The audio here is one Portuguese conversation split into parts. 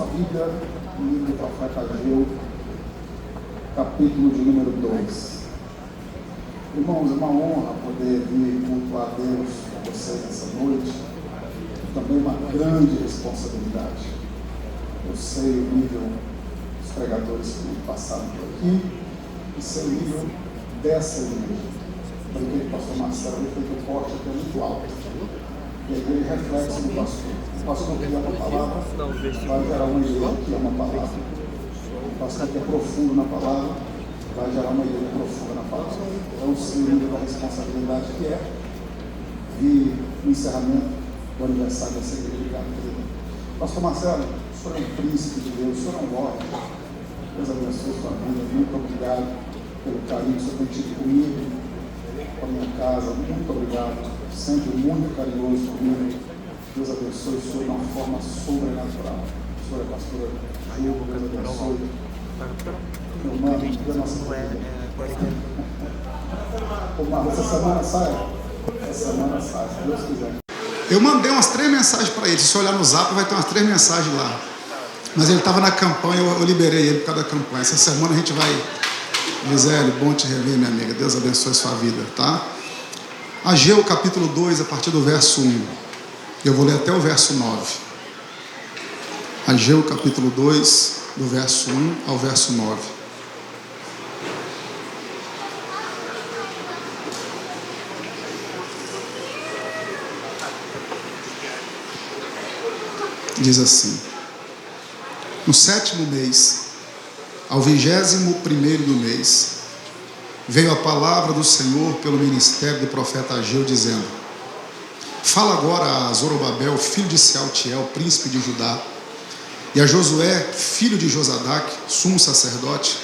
sua Bíblia no livro do profeta Ageu, capítulo de número 2. Irmãos, é uma honra poder vir cultuar a Deus com vocês nessa noite. Também uma grande responsabilidade. Eu sei o nível dos pregadores que passaram por aqui e sei o nível dessa igreja. Porque o pastor Marcelo fez o corte até muito alto. E a igreja reflete no pastor. O pastor que ama a palavra vai gerar uma igreja que ama a palavra. O pastor que é profundo na palavra vai gerar uma igreja profunda na palavra. Então, sei o nível da responsabilidade que é vir no encerramento do aniversário dessa igreja. Obrigado, querido. Pastor Marcelo, o senhor é um príncipe de Deus, o senhor é um homem. Deus abençoe sua vida. Muito obrigado pelo carinho que o senhor tem tido comigo, com a minha casa. Muito obrigado. Sempre muito carinhoso comigo. Deus abençoe o senhor de uma forma sobrenatural. O senhor é pastor Gil, Deus abençoe. Meu irmão, Deus nossa vida. Ô Marcos, essa semana sai? Essa semana sai, se Deus quiser. Eu mandei umas 3 mensagens para ele. Se você olhar no zap, vai ter umas 3 mensagens lá. Mas ele estava na campanha, eu liberei ele por causa da campanha. Essa semana a gente vai. Gisele, bom te rever, minha amiga. Deus abençoe a sua vida, tá? Ageu capítulo 2, a partir do verso 1. Eu vou ler até o verso 9. Ageu capítulo 2, do verso 1 ao verso 9. Diz assim: no 7º mês, ao 21º do mês, veio a palavra do Senhor pelo ministério do profeta Ageu, dizendo: fala agora a Zorobabel, filho de Sealtiel, príncipe de Judá, e a Josué, filho de Josadaque, sumo sacerdote,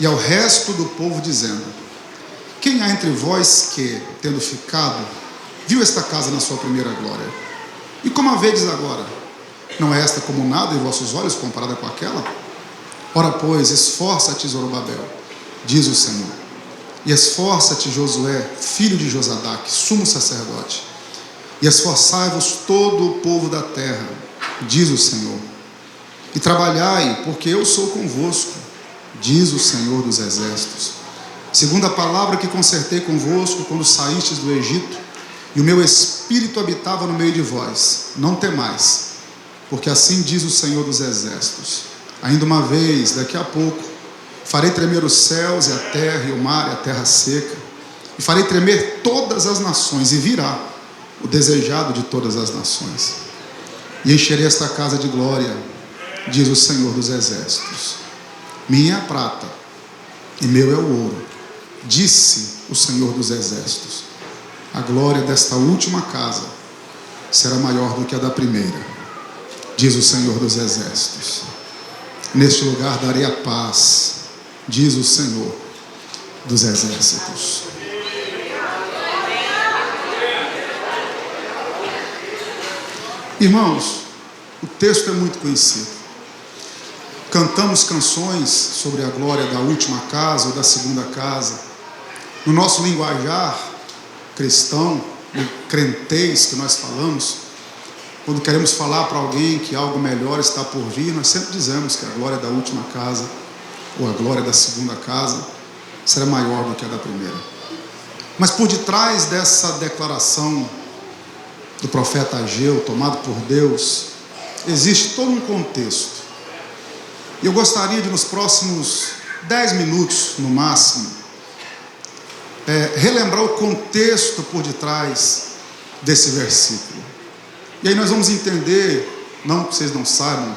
e ao resto do povo, dizendo: quem há entre vós que, tendo ficado, viu esta casa na sua primeira glória? E como a vedes agora? Não é esta como nada em vossos olhos comparada com aquela? Ora, pois, esforça-te, Zorobabel, diz o Senhor, e esforça-te, Josué, filho de Josadaque, sumo sacerdote, e esforçai-vos todo o povo da terra, diz o Senhor, e trabalhai, porque eu sou convosco, diz o Senhor dos exércitos, segundo a palavra que concertei convosco quando saístes do Egito, e o meu espírito habitava no meio de vós. Não temais, porque assim diz o Senhor dos exércitos: ainda uma vez, daqui a pouco, farei tremer os céus e a terra e o mar e a terra seca, e farei tremer todas as nações, e virá o desejado de todas as nações, e encherei esta casa de glória, diz o Senhor dos exércitos. Minha é a prata e meu é o ouro, disse o Senhor dos exércitos. A glória desta última casa será maior do que a da primeira, diz o Senhor dos exércitos. Neste lugar darei a paz, diz o Senhor dos exércitos. Irmãos, o texto é muito conhecido. Cantamos canções sobre a glória da última casa ou da segunda casa. No nosso linguajar cristão, no crentez que nós falamos, quando queremos falar para alguém que algo melhor está por vir, nós sempre dizemos que a glória da última casa ou a glória da segunda casa será maior do que a da primeira. Mas por detrás dessa declaração do profeta Ageu, tomado por Deus, existe todo um contexto. E eu gostaria de, nos próximos 10 minutos, no máximo, relembrar o contexto por detrás desse versículo. E aí nós vamos entender, não que vocês não saibam,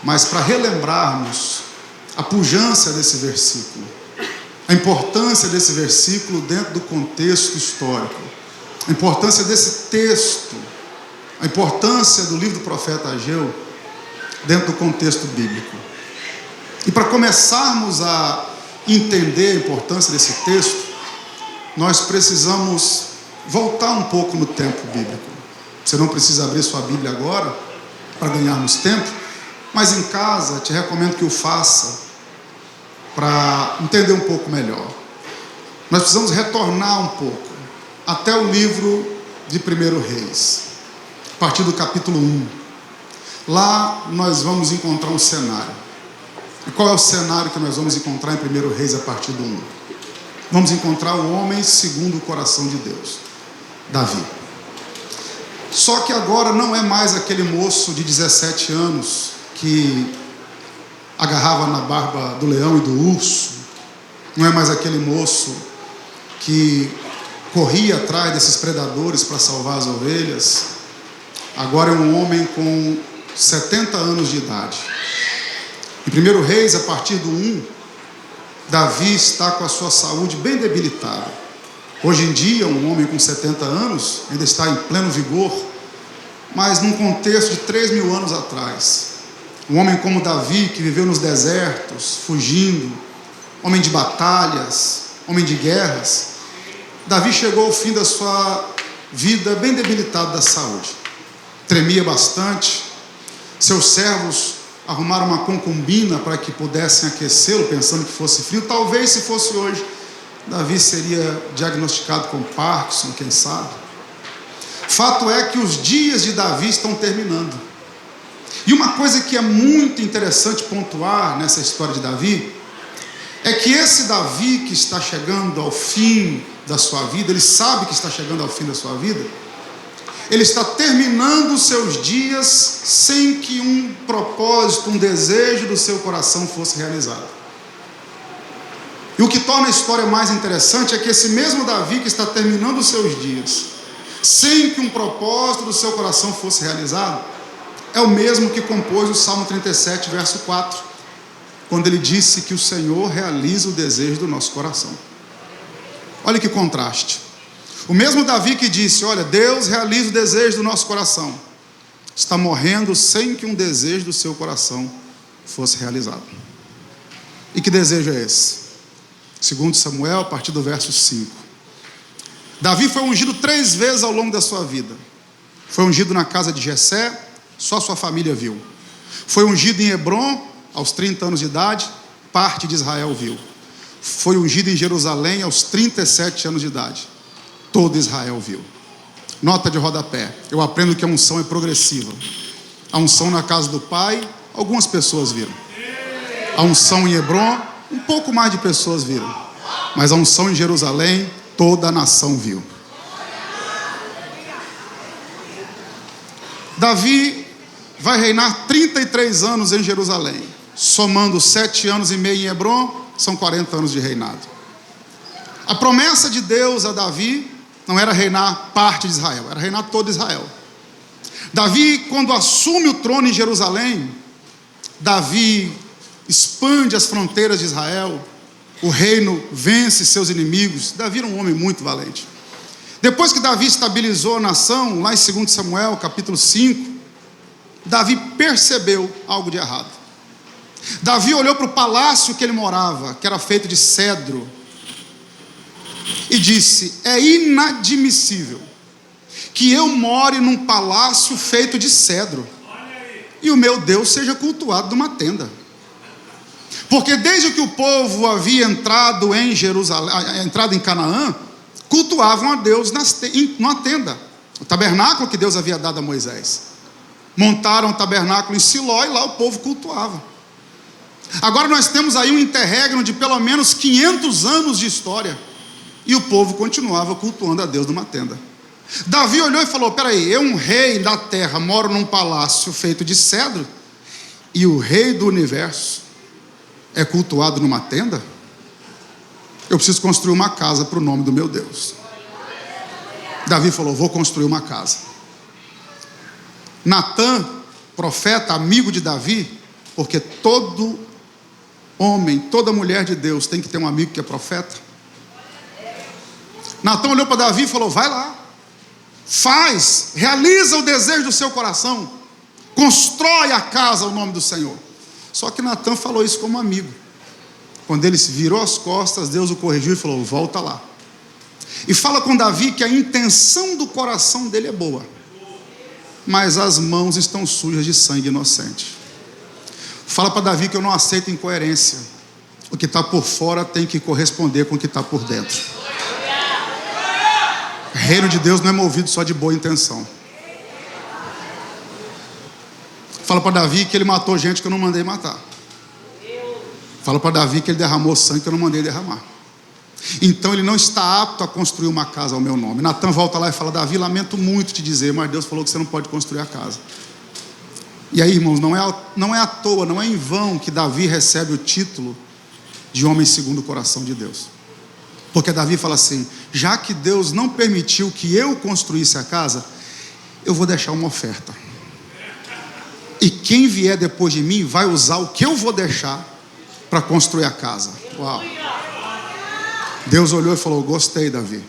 mas para relembrarmos a pujança desse versículo, a importância desse versículo dentro do contexto histórico, a importância desse texto, a importância do livro do profeta Ageu dentro do contexto bíblico. E para começarmos a entender a importância desse texto, nós precisamos voltar um pouco no tempo bíblico. Você não precisa abrir sua Bíblia agora para ganharmos tempo, mas em casa te recomendo que o faça para entender um pouco melhor. Nós precisamos retornar um pouco até o livro de 1 Reis, a partir do capítulo 1. Lá nós vamos encontrar um cenário. E qual é o cenário que nós vamos encontrar em 1 Reis a partir do 1? Vamos encontrar o homem segundo o coração de Deus, Davi. Só que agora não é mais aquele moço de 17 anos que agarrava na barba do leão e do urso. Não é mais aquele moço que corria atrás desses predadores para salvar as ovelhas. Agora é um homem com 70 anos de idade. Em 1 Reis, a partir do 1, Davi está com a sua saúde bem debilitada. Hoje em dia, um homem com 70 anos ainda está em pleno vigor, mas num contexto de 3.000 anos atrás. Um homem como Davi, que viveu nos desertos, fugindo, homem de batalhas, homem de guerras. Davi chegou ao fim da sua vida bem debilitado da saúde. Tremia bastante. Seus servos arrumaram uma concubina para que pudessem aquecê-lo, pensando que fosse frio. Talvez, se fosse hoje, Davi seria diagnosticado com Parkinson, quem sabe. Fato é que os dias de Davi estão terminando. E uma coisa que é muito interessante pontuar nessa história de Davi é que esse Davi que está chegando ao fim da sua vida, ele sabe que está chegando ao fim da sua vida, ele está terminando os seus dias sem que um propósito, um desejo do seu coração fosse realizado. E o que torna a história mais interessante é que esse mesmo Davi que está terminando os seus dias sem que um propósito do seu coração fosse realizado, é o mesmo que compôs o Salmo 37, verso 4, quando ele disse que o Senhor realiza o desejo do nosso coração. Olha que contraste. O mesmo Davi que disse, olha, Deus realiza o desejo do nosso coração, está morrendo sem que um desejo do seu coração fosse realizado. E que desejo é esse? Segundo Samuel, a partir do verso 5. Davi foi ungido 3 vezes ao longo da sua vida. Foi ungido na casa de Jessé, só sua família viu. Foi ungido em Hebrom, aos 30 anos de idade, parte de Israel viu. Foi ungido em Jerusalém, aos 37 anos de idade. Todo Israel viu. Nota de rodapé. Eu aprendo que a unção é progressiva. A unção na casa do pai, algumas pessoas viram. A unção em Hebrom, um pouco mais de pessoas viram. Mas a unção em Jerusalém, toda a nação viu. Davi vai reinar 33 anos em Jerusalém. Somando 7 anos e meio em Hebrom, são 40 anos de reinado. A promessa de Deus a Davi não era reinar parte de Israel, era reinar todo Israel. Davi, quando assume o trono em Jerusalém, Davi expande as fronteiras de Israel, o reino vence seus inimigos. Davi era um homem muito valente. Depois que Davi estabilizou a nação, lá em 2 Samuel, capítulo 5, Davi percebeu algo de errado. Davi olhou para o palácio que ele morava, que era feito de cedro, e disse, é inadmissível que eu more num palácio feito de cedro e o meu Deus seja cultuado numa tenda. Porque desde que o povo havia entrado em Jerusalém, entrado em Canaã, cultuavam a Deus numa tenda, o tabernáculo que Deus havia dado a Moisés. Montaram o tabernáculo em Siló e lá o povo cultuava. Agora nós temos aí um interregno de pelo menos 500 anos de história e o povo continuava cultuando a Deus numa tenda. Davi olhou e falou, peraí, eu, um rei da terra, moro num palácio feito de cedro e o rei do universo é cultuado numa tenda? Eu preciso construir uma casa para o nome do meu Deus. Davi falou, vou construir uma casa. Natã, profeta, amigo de Davi, porque todo homem, toda mulher de Deus tem que ter um amigo que é profeta. Natã olhou para Davi e falou, vai lá, faz, realiza o desejo do seu coração, constrói a casa ao nome do Senhor. Só que Natã falou isso como amigo. Quando ele se virou as costas, Deus o corrigiu e falou, volta lá. E fala com Davi que a intenção do coração dele é boa, mas as mãos estão sujas de sangue inocente. Fala para Davi que eu não aceito incoerência. O que está por fora tem que corresponder com o que está por dentro. O reino de Deus não é movido só de boa intenção. Fala para Davi que ele matou gente que eu não mandei matar. Fala para Davi que ele derramou sangue que eu não mandei derramar. Então ele não está apto a construir uma casa ao meu nome. Natan volta lá e fala: Davi, lamento muito te dizer, mas Deus falou que você não pode construir a casa. E aí, irmãos, não é à toa, não é em vão que Davi recebe o título de homem segundo o coração de Deus. Porque Davi fala assim: já que Deus não permitiu que eu construísse a casa, eu vou deixar uma oferta. E quem vier depois de mim vai usar o que eu vou deixar para construir a casa. Uau! Deus olhou e falou: gostei, Davi.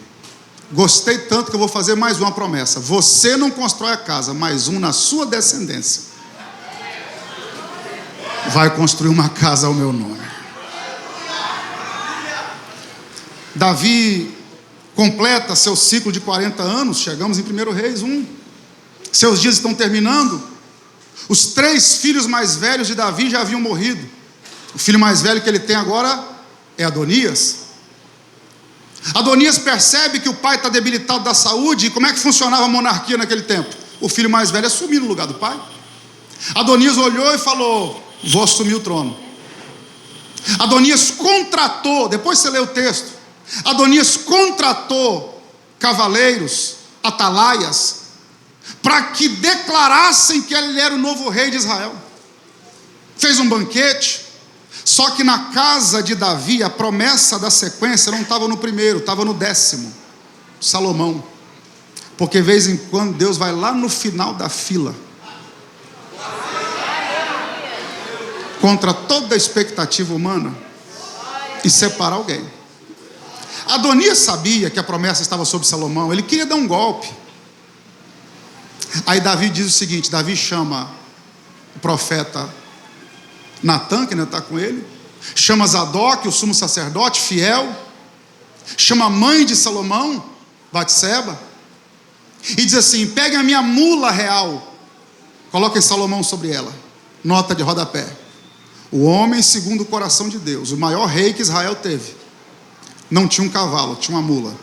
Gostei tanto que eu vou fazer mais uma promessa. Você não constrói a casa, mais um na sua descendência vai construir uma casa ao meu nome. Davi completa seu ciclo de 40 anos. Chegamos em 1 Reis 1. Seus dias estão terminando. Os 3 filhos mais velhos de Davi já haviam morrido. O filho mais velho que ele tem agora é Adonias. Adonias percebe que o pai está debilitado da saúde. E como é que funcionava a monarquia naquele tempo? O filho mais velho assumia no lugar do pai. Adonias olhou e falou: vou assumir o trono. Adonias contratou, depois você lê o texto, Adonias contratou cavaleiros, atalaias, para que declarassem que ele era o novo rei de Israel. Fez um banquete. Só que na casa de Davi, a promessa da sequência não estava no primeiro, estava no 10º, Salomão. Porque de vez em quando Deus vai lá no final da fila, contra toda a expectativa humana, e separar alguém. Adonias sabia que a promessa estava sobre Salomão. Ele queria dar um golpe. Aí Davi diz o seguinte: Davi chama o profeta Natan, que ainda está com ele, chama Zadok, o sumo sacerdote fiel, chama a mãe de Salomão, Batseba, e diz assim: peguem a minha mula real, coloquem Salomão sobre ela. Nota de rodapé: o homem segundo o coração de Deus, o maior rei que Israel teve, não tinha um cavalo, tinha uma mula.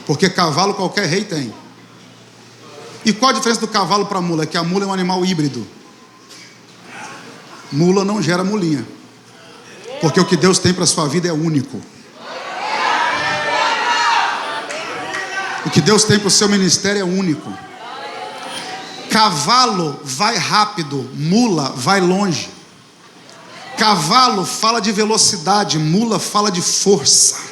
Porque cavalo qualquer rei tem. E qual a diferença do cavalo para a mula? É que a mula é um animal híbrido. Mula não gera mulinha. Porque o que Deus tem para a sua vida é único. O que Deus tem para o seu ministério é único. Cavalo vai rápido, mula vai longe. Cavalo fala de velocidade, mula fala de força.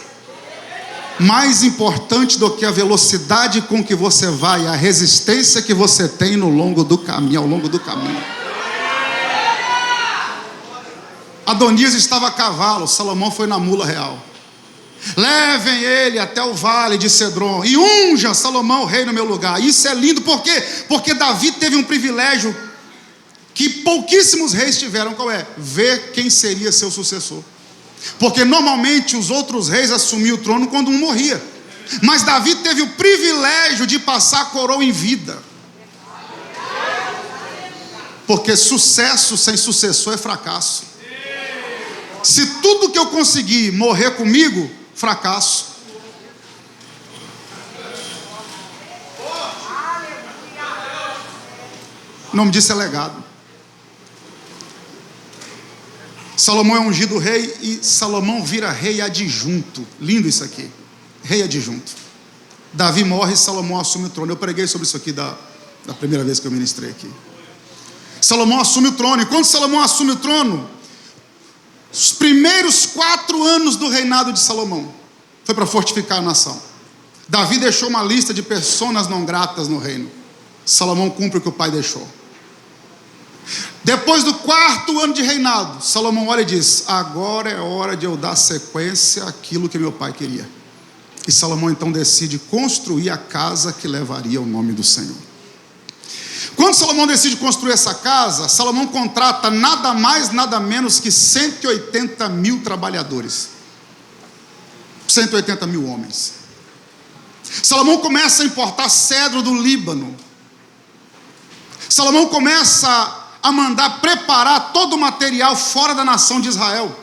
Mais importante do que a velocidade com que você vai, é a resistência que você tem no longo do caminho, ao longo do caminho. Adonias estava a cavalo, Salomão foi na mula real. Levem ele até o vale de Cedron e unja Salomão rei no meu lugar. Isso é lindo, por quê? Porque Davi teve um privilégio que pouquíssimos reis tiveram. Qual é? Ver quem seria seu sucessor. Porque normalmente os outros reis assumiam o trono quando um morria, mas Davi teve o privilégio de passar a coroa em vida. Porque sucesso sem sucessor é fracasso. Se tudo que eu conseguir morrer comigo, fracasso. O nome disso é legado. Salomão é ungido rei e Salomão vira rei adjunto. Lindo isso aqui. Rei adjunto. Davi morre e Salomão assume o trono. Eu preguei sobre isso aqui da primeira vez que eu ministrei aqui. Salomão assume o trono. E quando Salomão assume o trono, os primeiros 4 anos do reinado de Salomão foi para fortificar a nação. Davi deixou uma lista de pessoas não gratas no reino. Salomão cumpre o que o pai deixou. Depois do 4º ano de reinado, Salomão olha e diz: agora é hora de eu dar sequência àquilo que meu pai queria. E Salomão então decide construir a casa que levaria o nome do Senhor. Quando Salomão decide construir essa casa, Salomão contrata nada mais, nada menos que 180 mil trabalhadores. 180 mil homens. Salomão começa a importar cedro do Líbano. Salomão começa a mandar preparar todo o material fora da nação de Israel.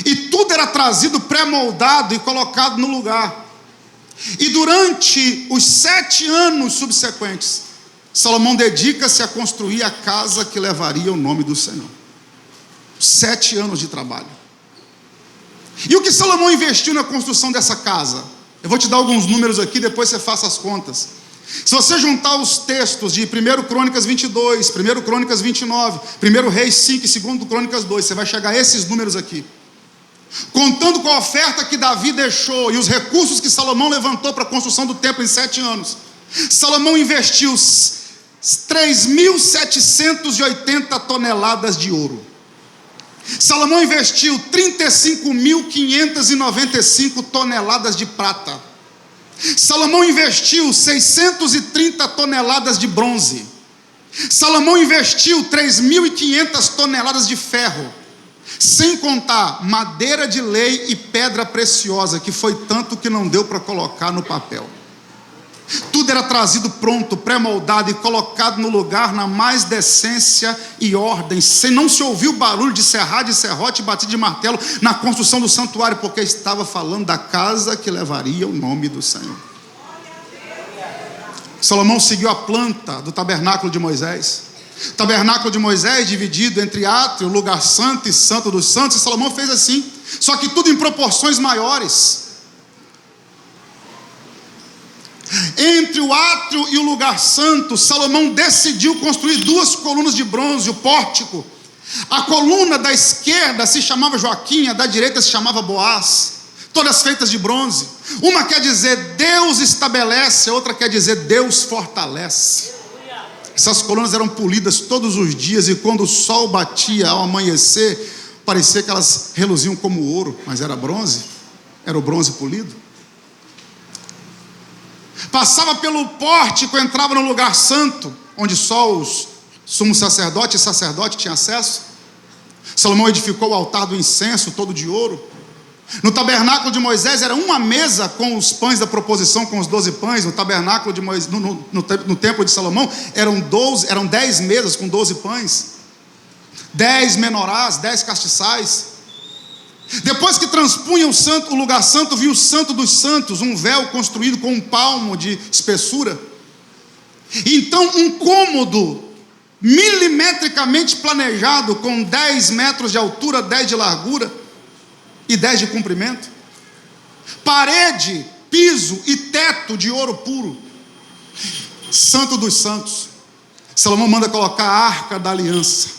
E tudo era trazido pré-moldado e colocado no lugar. E durante os 7 anos subsequentes, Salomão dedica-se a construir a casa que levaria o nome do Senhor. 7 anos de trabalho. E o que Salomão investiu na construção dessa casa? Eu vou te dar alguns números aqui, depois você faça as contas. Se você juntar os textos de 1 Crônicas 22, 1 Crônicas 29, 1 Reis 5 e 2 Crônicas 2, você vai chegar a esses números aqui. Contando com a oferta que Davi deixou e os recursos que Salomão levantou para a construção do templo em 7 anos, Salomão investiu 3.780 toneladas de ouro. Salomão investiu 35.595 toneladas de prata. Salomão investiu 630 toneladas de bronze. Salomão investiu 3.500 toneladas de ferro, sem contar madeira de lei e pedra preciosa, que foi tanto que não deu para colocar no papel. Tudo era trazido pronto, pré-moldado e colocado no lugar na mais decência e ordem, sem não se ouvir o barulho de serrar de serrote e bater de martelo na construção do santuário, porque estava falando da casa que levaria o nome do Senhor. Salomão seguiu a planta do tabernáculo de Moisés. O tabernáculo de Moisés dividido entre átrio, lugar santo e santo dos santos, e Salomão fez assim, só que tudo em proporções maiores. Entre o átrio e o lugar santo, Salomão decidiu construir 2 colunas de bronze, o pórtico. A coluna da esquerda se chamava Joaquim, a da direita se chamava Boaz, todas feitas de bronze. Uma quer dizer Deus estabelece, a outra quer dizer Deus fortalece. Essas colunas eram polidas todos os dias, e quando o sol batia ao amanhecer, parecia que elas reluziam como ouro, mas era bronze, era o bronze polido. Passava pelo pórtico, entrava no lugar santo, onde só os sumos sacerdotes e sacerdote tinham acesso. Salomão edificou o altar do incenso, todo de ouro. No tabernáculo de Moisés era uma mesa com os pães da proposição, com os 12 pães. No tabernáculo de Moisés, no templo de Salomão, eram 10 mesas com 12 pães, 10 menorás, 10 castiçais. Depois que transpunha o lugar santo, viu o santo dos santos, um véu construído com 1 palmo de espessura. Então um cômodo milimetricamente planejado, com 10 metros de altura, 10 de largura e 10 de comprimento. Parede, piso e teto de ouro puro. Santo dos santos. Salomão manda colocar a arca da aliança,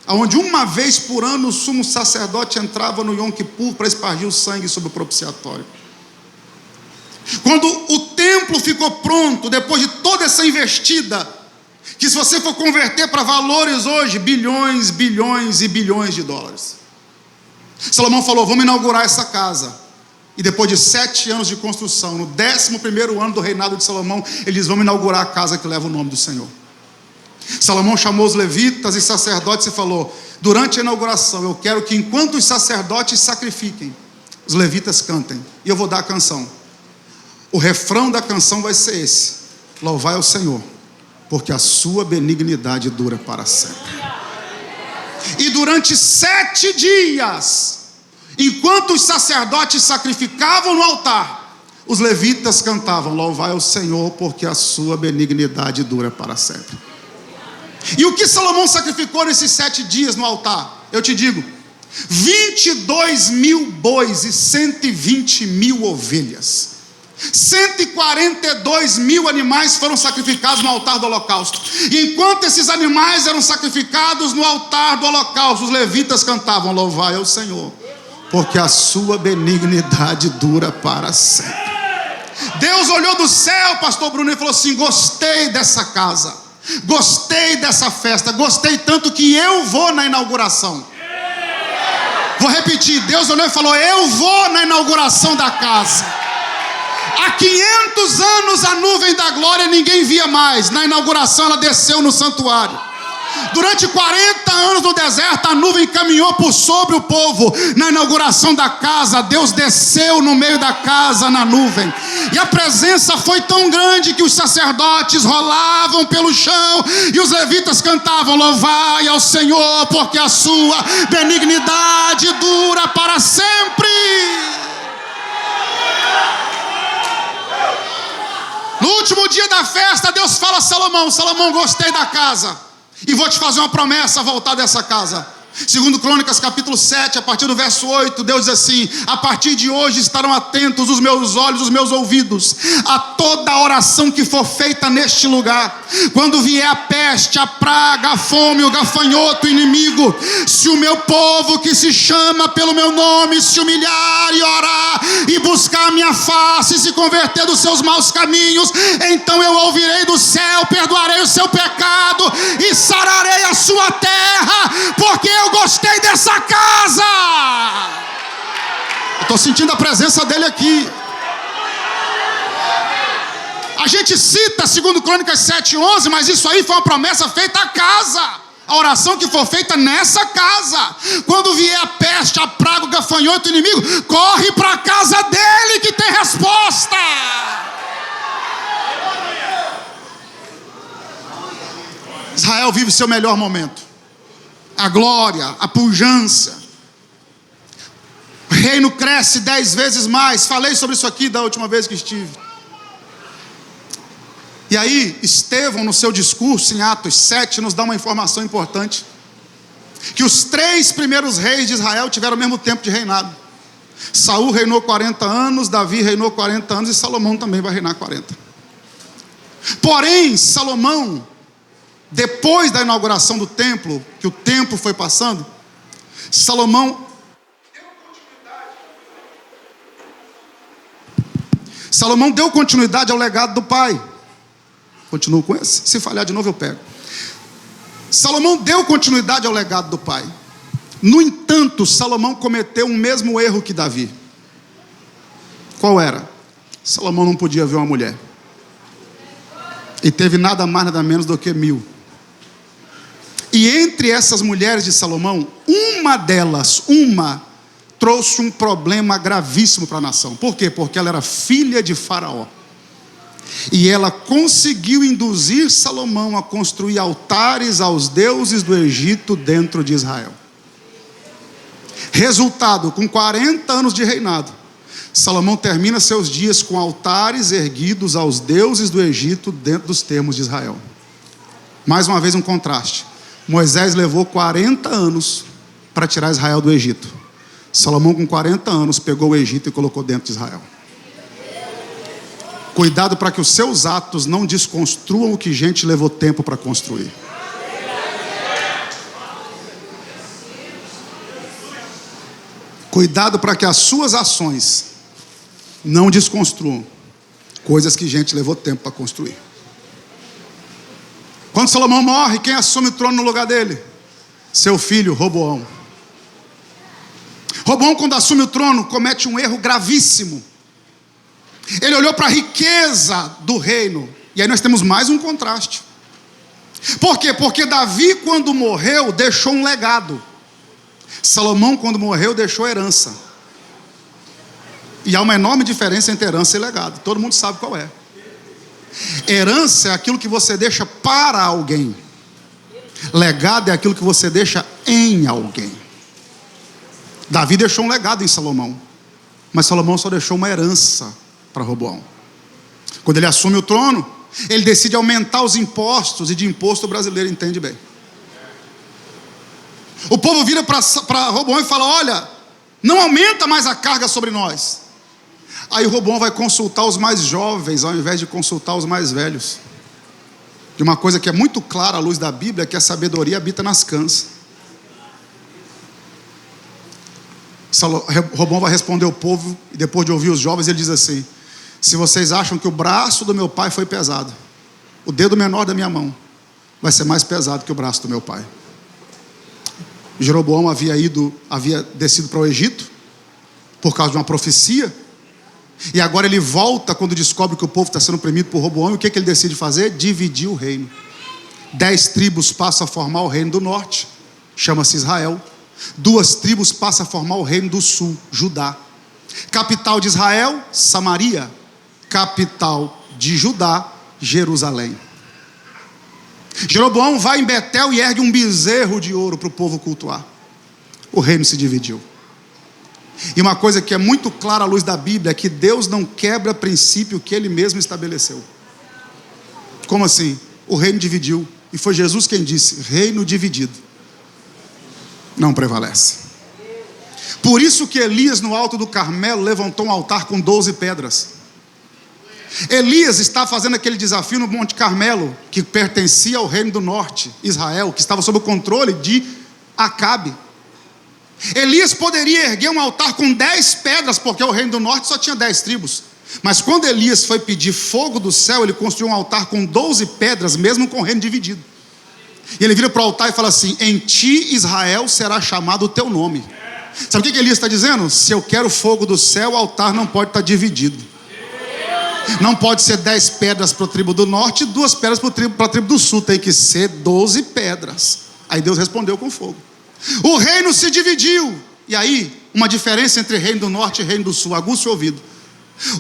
onde uma vez por ano o sumo sacerdote entrava no Yom Kippur para espargir o sangue sobre o propiciatório. Quando o templo ficou pronto, depois de toda essa investida, que se você for converter para valores hoje, bilhões, bilhões e bilhões de dólares, Salomão falou: vamos inaugurar essa casa. E depois de 7 anos de construção, no 11º ano do reinado de Salomão, eles vão inaugurar a casa que leva o nome do Senhor. Salomão chamou os levitas e sacerdotes e falou: durante a inauguração, eu quero que enquanto os sacerdotes sacrifiquem, os levitas cantem, e eu vou dar a canção. O refrão da canção vai ser esse: louvai ao Senhor, porque a sua benignidade dura para sempre. E durante 7 dias, enquanto os sacerdotes sacrificavam no altar, os levitas cantavam: louvai ao Senhor, porque a sua benignidade dura para sempre. E o que Salomão sacrificou nesses 7 dias no altar? Eu te digo: 22.000 bois e 120.000 ovelhas. 142.000 animais foram sacrificados no altar do holocausto. E enquanto esses animais eram sacrificados no altar do holocausto, os levitas cantavam: louvai ao Senhor, porque a sua benignidade dura para sempre. Deus olhou do céu, pastor Bruno, e falou assim: gostei dessa casa, gostei dessa festa, gostei tanto que eu vou na inauguração. Vou repetir: Deus olhou e falou: eu vou na inauguração da casa. Há 500 anos a nuvem da glória ninguém via mais. Na inauguração ela desceu no santuário. Durante 40 anos no deserto, a nuvem caminhou por sobre o povo. Na inauguração da casa, Deus desceu no meio da casa na nuvem. E a presença foi tão grande que os sacerdotes rolavam pelo chão e os levitas cantavam: louvai ao Senhor, porque a sua benignidade dura para sempre. No último dia da festa, Deus fala a Salomão: Salomão, gostei da casa e vou te fazer uma promessa a voltar dessa casa. Segundo Crônicas capítulo 7, a partir do verso 8, Deus diz assim: a partir de hoje estarão atentos os meus olhos, os meus ouvidos, a toda a oração que for feita neste lugar. Quando vier a peste, a praga, a fome, o gafanhoto, o inimigo, se o meu povo que se chama pelo meu nome se humilhar e orar e buscar a minha face e se converter dos seus maus caminhos, então eu ouvirei do céu, perdoarei o seu pecado e sararei a sua terra, porque eu gostei dessa casa. Eu estou sentindo a presença dele aqui. A gente cita 2 Crônicas 7:11, mas isso aí foi uma promessa feita à casa. A oração que for feita nessa casa. Quando vier a peste, a praga, o gafanhoto, o inimigo, corre para a casa dele que tem resposta. Israel vive seu melhor momento. A glória, a pujança. O reino cresce 10 vezes mais. Falei sobre isso aqui da última vez que estive. E aí, Estevão, no seu discurso em Atos 7, nos dá uma informação importante: que os 3 primeiros reis de Israel tiveram o mesmo tempo de reinado. Saul reinou 40 anos, Davi reinou 40 anos e Salomão também vai reinar 40. Porém, Salomão, depois da inauguração do templo, que o tempo foi passando, Salomão deu continuidade ao legado do pai. Continuo com esse? Se falhar de novo eu pego. Salomão deu continuidade ao legado do pai. No entanto, Salomão cometeu o mesmo erro que Davi. Qual era? Salomão não podia ver uma mulher. E teve nada mais, nada menos do que 1000. E entre essas mulheres de Salomão, uma trouxe um problema gravíssimo para a nação. Por quê? Porque ela era filha de Faraó. E ela conseguiu induzir Salomão a construir altares aos deuses do Egito dentro de Israel. Resultado, com 40 anos de reinado, Salomão termina seus dias com altares erguidos aos deuses do Egito dentro dos termos de Israel. Mais uma vez um contraste. Moisés levou 40 anos para tirar Israel do Egito. Salomão, com 40 anos, pegou o Egito e colocou dentro de Israel. Cuidado para que os seus atos não desconstruam o que gente levou tempo para construir. Cuidado para que as suas ações não desconstruam coisas que gente levou tempo para construir. Quando Salomão morre, quem assume o trono no lugar dele? Seu filho, Roboão. Roboão, quando assume o trono, comete um erro gravíssimo. Ele olhou para a riqueza do reino. E aí nós temos mais um contraste. Por quê? Porque Davi, quando morreu, deixou um legado. Salomão, quando morreu, deixou herança. E há uma enorme diferença entre herança e legado. Todo mundo sabe qual é. Herança é aquilo que você deixa para alguém. Legado é aquilo que você deixa em alguém. Davi deixou um legado em Salomão, mas Salomão só deixou uma herança para Roboão. Quando ele assume o trono, ele decide aumentar os impostos, e de imposto o brasileiro entende bem. O povo vira para Roboão e fala: olha, não aumenta mais a carga sobre nós. Aí Roboão vai consultar os mais jovens ao invés de consultar os mais velhos. De uma coisa que é muito clara à luz da Bíblia, que a sabedoria habita nas cãs. Roboão vai responder ao povo, e depois de ouvir os jovens, ele diz assim: se vocês acham que o braço do meu pai foi pesado, o dedo menor da minha mão vai ser mais pesado que o braço do meu pai. Jeroboão havia descido para o Egito por causa de uma profecia, e agora ele volta quando descobre que o povo está sendo oprimido por Roboão. E o que ele decide fazer? Dividir o reino. 10 tribos passam a formar o reino do norte, chama-se Israel. 2 tribos passam a formar o reino do sul, Judá. Capital de Israel, Samaria. Capital de Judá, Jerusalém. Jeroboão vai em Betel e ergue um bezerro de ouro para o povo cultuar. O reino se dividiu. E uma coisa que é muito clara à luz da Bíblia é que Deus não quebra princípio que Ele mesmo estabeleceu. Como assim? O reino dividiu. E foi Jesus quem disse: reino dividido não prevalece. Por isso que Elias, no alto do Carmelo, levantou um altar com 12 pedras. Elias está fazendo aquele desafio no Monte Carmelo, que pertencia ao reino do norte, Israel, que estava sob o controle de Acabe. Elias poderia erguer um altar com 10 pedras, porque o reino do norte só tinha 10 tribos. Mas quando Elias foi pedir fogo do céu, ele construiu um altar com 12 pedras, mesmo com o reino dividido. E ele vira para o altar e fala assim: em ti, Israel, será chamado o teu nome. Sabe o que Elias está dizendo? Se eu quero fogo do céu, o altar não pode estar dividido. Não pode ser 10 pedras para a tribo do norte e 2 pedras para a tribo do sul. Tem que ser 12 pedras. Aí Deus respondeu com fogo. O reino se dividiu. E aí, uma diferença entre reino do norte e reino do sul. Aguça o ouvido.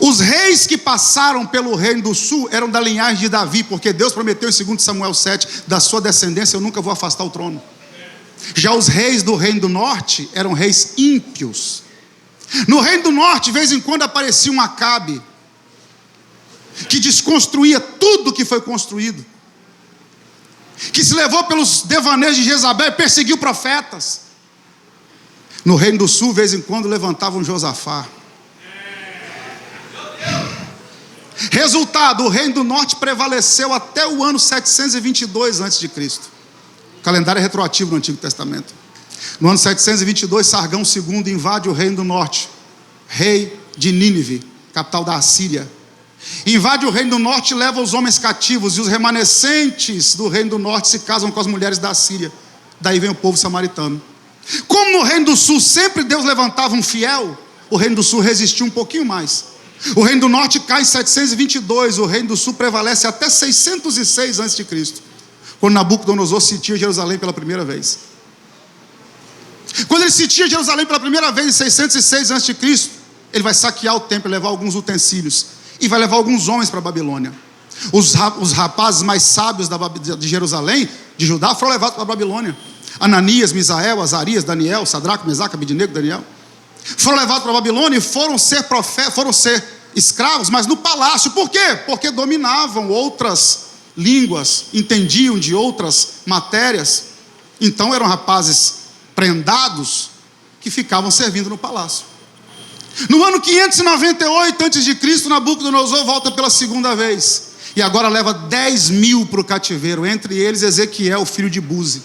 Os reis que passaram pelo reino do sul eram da linhagem de Davi, porque Deus prometeu em 2 Samuel 7, da sua descendência eu nunca vou afastar o trono. Já os reis do reino do norte eram reis ímpios. No reino do norte, de vez em quando aparecia um Acabe, que desconstruía tudo que foi construído, que se levou pelos devaneios de Jezabel e perseguiu profetas. No reino do sul, de vez em quando, levantavam Josafá. Resultado, o reino do norte prevaleceu até o ano 722 a.C. O calendário é retroativo no Antigo Testamento. No ano 722, Sargão II invade o reino do norte, rei de Nínive, capital da Assíria. Invade o reino do norte e leva os homens cativos, e os remanescentes do reino do norte se casam com as mulheres da Síria. Daí vem o povo samaritano. Como no reino do sul sempre Deus levantava um fiel, o reino do sul resistiu um pouquinho mais. O reino do norte cai em 722, o reino do sul prevalece até 606 a.C., quando Nabucodonosor sitia Jerusalém pela primeira vez. Quando ele sitia Jerusalém pela primeira vez em 606 a.C., ele vai saquear o templo e levar alguns utensílios, e vai levar alguns homens para a Babilônia. Os rapazes mais sábios de Jerusalém, de Judá, foram levados para a Babilônia. Ananias, Misael, Azarias, Daniel, Sadraque, Mesaque, Abednego, Daniel, foram levados para a Babilônia e foram ser profetas, foram ser escravos, mas no palácio. Por quê? Porque dominavam outras línguas, entendiam de outras matérias. Então eram rapazes prendados que ficavam servindo no palácio. No ano 598 a.C., Nabucodonosor volta pela segunda vez, e agora leva 10.000 para o cativeiro, entre eles Ezequiel, filho de Buzi.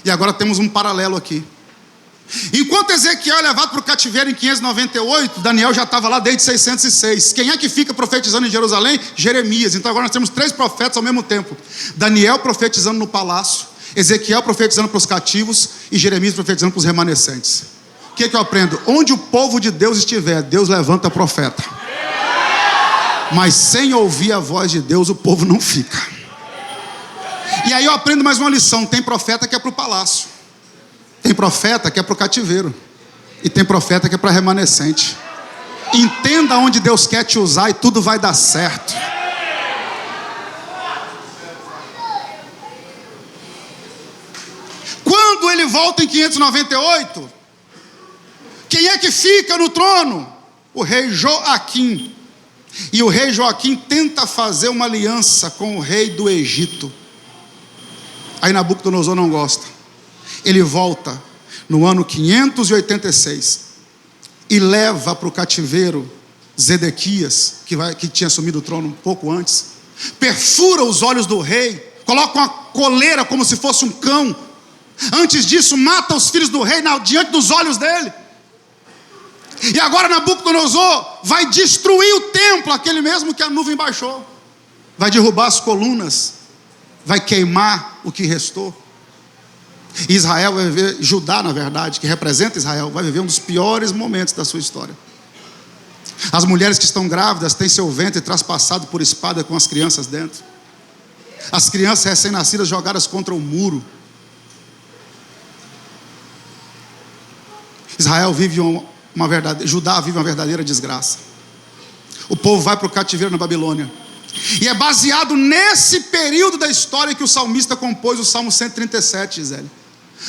E agora temos um paralelo aqui. Enquanto Ezequiel é levado para o cativeiro em 598, Daniel já estava lá desde 606. Quem é que fica profetizando em Jerusalém? Jeremias. Então agora nós temos 3 profetas ao mesmo tempo: Daniel profetizando no palácio, Ezequiel profetizando para os cativos e Jeremias profetizando para os remanescentes. O que eu aprendo? Onde o povo de Deus estiver, Deus levanta profeta. Mas sem ouvir a voz de Deus, o povo não fica. E aí eu aprendo mais uma lição: tem profeta que é para o palácio, tem profeta que é para o cativeiro, e tem profeta que é para remanescente. Entenda onde Deus quer te usar e tudo vai dar certo. Quando ele volta em 598, quem é que fica no trono? O rei Joaquim. E o rei Joaquim tenta fazer uma aliança com o rei do Egito. Aí Nabucodonosor não gosta. Ele volta no ano 586 e leva para o cativeiro Zedequias, que tinha assumido o trono um pouco antes. Perfura os olhos do rei, coloca uma coleira como se fosse um cão. Antes disso, mata os filhos do rei diante dos olhos dele. E agora Nabucodonosor vai destruir o templo, aquele mesmo que a nuvem baixou. Vai derrubar as colunas, vai queimar o que restou. Israel vai viver, Judá na verdade, que representa Israel, vai viver um dos piores momentos da sua história. As mulheres que estão grávidas têm seu ventre traspassado por espada com as crianças dentro. As crianças recém-nascidas jogadas contra o muro. Israel vive Judá vive uma verdadeira desgraça. O povo vai para o cativeiro na Babilônia. E é baseado nesse período da história que o salmista compôs o Salmo 137, Gisele.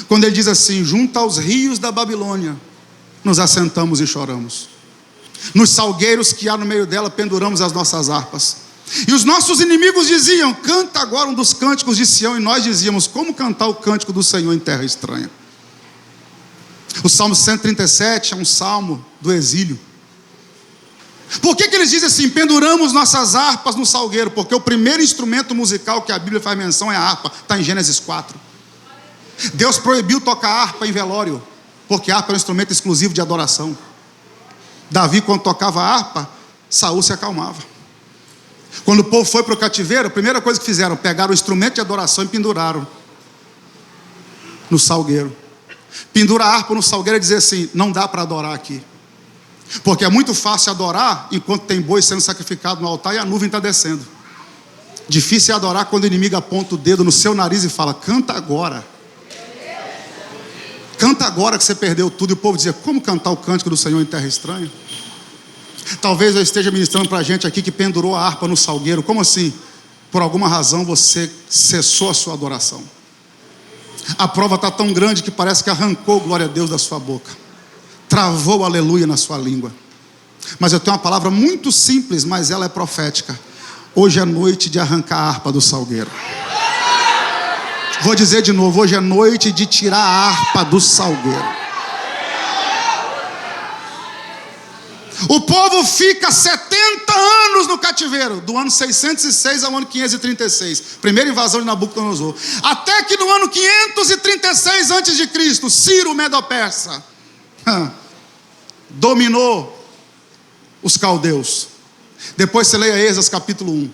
Quando ele diz assim: junto aos rios da Babilônia nos assentamos e choramos. Nos salgueiros que há no meio dela penduramos as nossas harpas. E os nossos inimigos diziam: canta agora um dos cânticos de Sião. E nós dizíamos: como cantar o cântico do Senhor em terra estranha? O Salmo 137 é um salmo do exílio. Por que eles dizem assim? Penduramos nossas harpas no salgueiro. Porque o primeiro instrumento musical que a Bíblia faz menção é a harpa. Está em Gênesis 4. Deus proibiu tocar harpa em velório, porque a harpa é um instrumento exclusivo de adoração. Davi, quando tocava a harpa, Saul se acalmava. Quando o povo foi para o cativeiro, a primeira coisa que fizeram, pegaram o instrumento de adoração e penduraram no salgueiro. Pendura a harpa no salgueiro e dizer assim: não dá para adorar aqui, porque é muito fácil adorar enquanto tem boi sendo sacrificado no altar e a nuvem está descendo. Difícil é adorar quando o inimigo aponta o dedo no seu nariz e fala: canta agora. Canta agora que você perdeu tudo. E o povo dizia: como cantar o cântico do Senhor em terra estranha? Talvez eu esteja ministrando para a gente aqui que pendurou a harpa no salgueiro. Como assim? Por alguma razão você cessou a sua adoração. A prova está tão grande que parece que arrancou glória a Deus da sua boca, travou aleluia na sua língua. Mas eu tenho uma palavra muito simples, mas ela é profética. Hoje é noite de arrancar a harpa do salgueiro. Vou dizer de novo: hoje é noite de tirar a harpa do salgueiro. O povo fica 70 anos no cativeiro, do ano 606 ao ano 536, primeira invasão de Nabucodonosor, até que no ano 536 a.C., Ciro Medo-Persa dominou os caldeus. Depois você leia Esdras capítulo 1.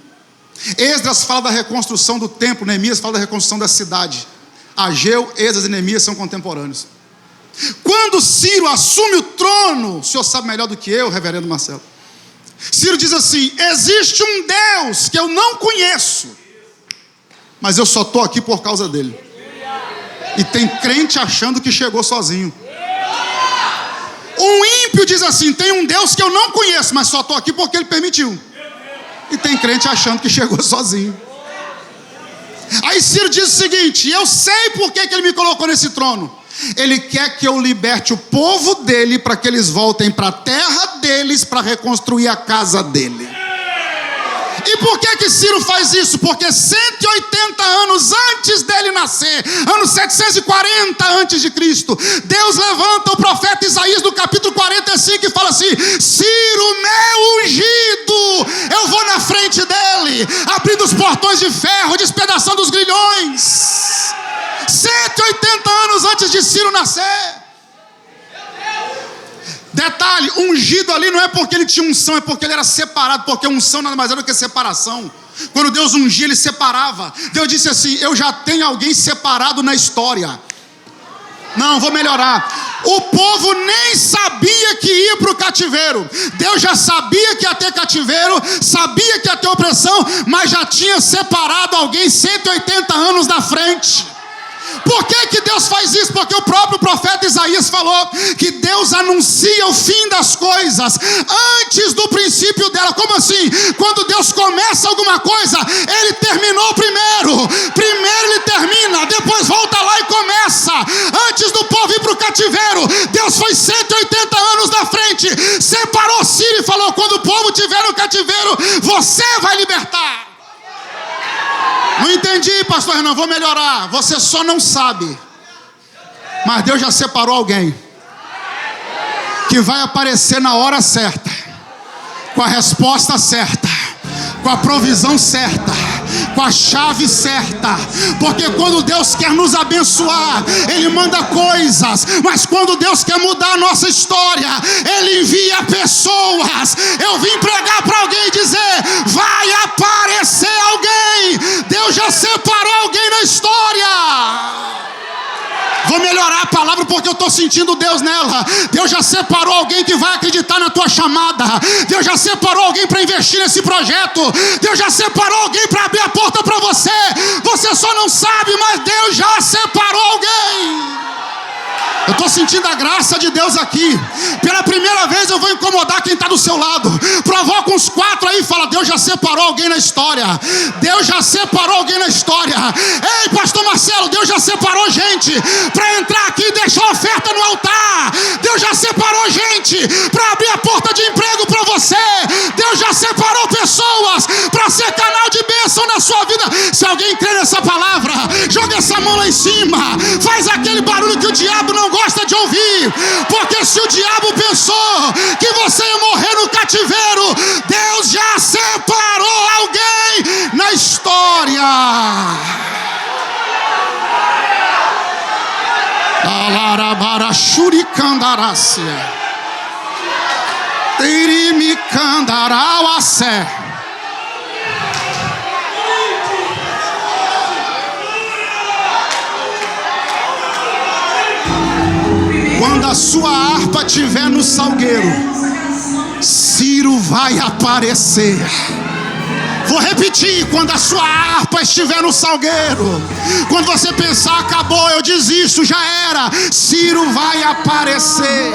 Esdras fala da reconstrução do templo, Neemias fala da reconstrução da cidade. Ageu, Esdras e Neemias são contemporâneos. Quando Ciro assume o trono, o senhor sabe melhor do que eu, reverendo Marcelo, Ciro diz assim: existe um Deus que eu não conheço, mas eu só estou aqui por causa dele. E tem crente achando que chegou sozinho. Um ímpio diz assim: tem um Deus que eu não conheço, mas só estou aqui porque ele permitiu. E tem crente achando que chegou sozinho. Aí Ciro diz o seguinte: eu sei por que ele me colocou nesse trono. Ele quer que eu liberte o povo dele, para que eles voltem para a terra deles, para reconstruir a casa dele. E por que Ciro faz isso? Porque 180 anos antes dele nascer, ano 740 antes de Cristo, Deus levanta o profeta Isaías no capítulo 45 e fala assim: Ciro, meu ungido, eu vou na frente dele, abrindo os portões de ferro, despedaçando os grilhões. 180 anos antes de Ciro nascer. Detalhe: ungido ali não é porque ele tinha unção, é porque ele era separado. Porque unção nada mais era do que separação. Quando Deus ungia, ele separava. Deus disse assim: eu já tenho alguém separado na história. Não, vou melhorar. O povo nem sabia que ia para o cativeiro. Deus já sabia que ia ter cativeiro, sabia que ia ter opressão, mas já tinha separado alguém 180 anos na frente. Por que Deus faz isso? Porque o próprio profeta Isaías falou que Deus anuncia o fim das coisas antes do princípio dela. Como assim? Quando Deus começa alguma coisa, Ele terminou primeiro. Primeiro Ele termina, depois volta lá e começa. Antes do povo ir para o cativeiro, Deus foi 180 anos na frente, separou Ciro e falou: quando o povo estiver no cativeiro, você vai libertar. Não entendi, pastor Renan, vou melhorar. Você só não sabe, mas Deus já separou alguém que vai aparecer na hora certa, com a resposta certa, com a provisão certa, com a chave certa. Porque quando Deus quer nos abençoar, Ele manda coisas, mas quando Deus quer mudar a nossa história, Ele envia pessoas. Eu vim pregar para alguém e dizer: vai aparecer alguém. Deus já separou alguém na história. Vou melhorar a palavra porque eu estou sentindo Deus nela. Deus já separou alguém que vai acreditar na tua chamada. Deus já separou alguém para investir nesse projeto. Deus já separou alguém para abrir a porta para você. Você só não sabe, mas Deus já separou alguém. Eu estou sentindo a graça de Deus aqui. Pela primeira vez eu vou incomodar quem está do seu lado. Provoca uns 4 aí e fala: Deus já separou alguém na história. Deus já separou alguém na história. Ei, pastor Marcelo, Deus já separou gente para entrar aqui e deixar a oferta no altar. Deus já separou gente para abrir a porta de emprego para você. Deus já separou pessoas para ser alguém crê nessa palavra, joga essa mão lá em cima, faz aquele barulho que o diabo não gosta de ouvir, porque se o diabo pensou que você ia morrer no cativeiro, Deus já separou alguém na história. Quando a sua harpa estiver no salgueiro, Ciro vai aparecer. Vou repetir: quando a sua harpa estiver no salgueiro, quando você pensar acabou, eu desisto, já era, Ciro vai aparecer.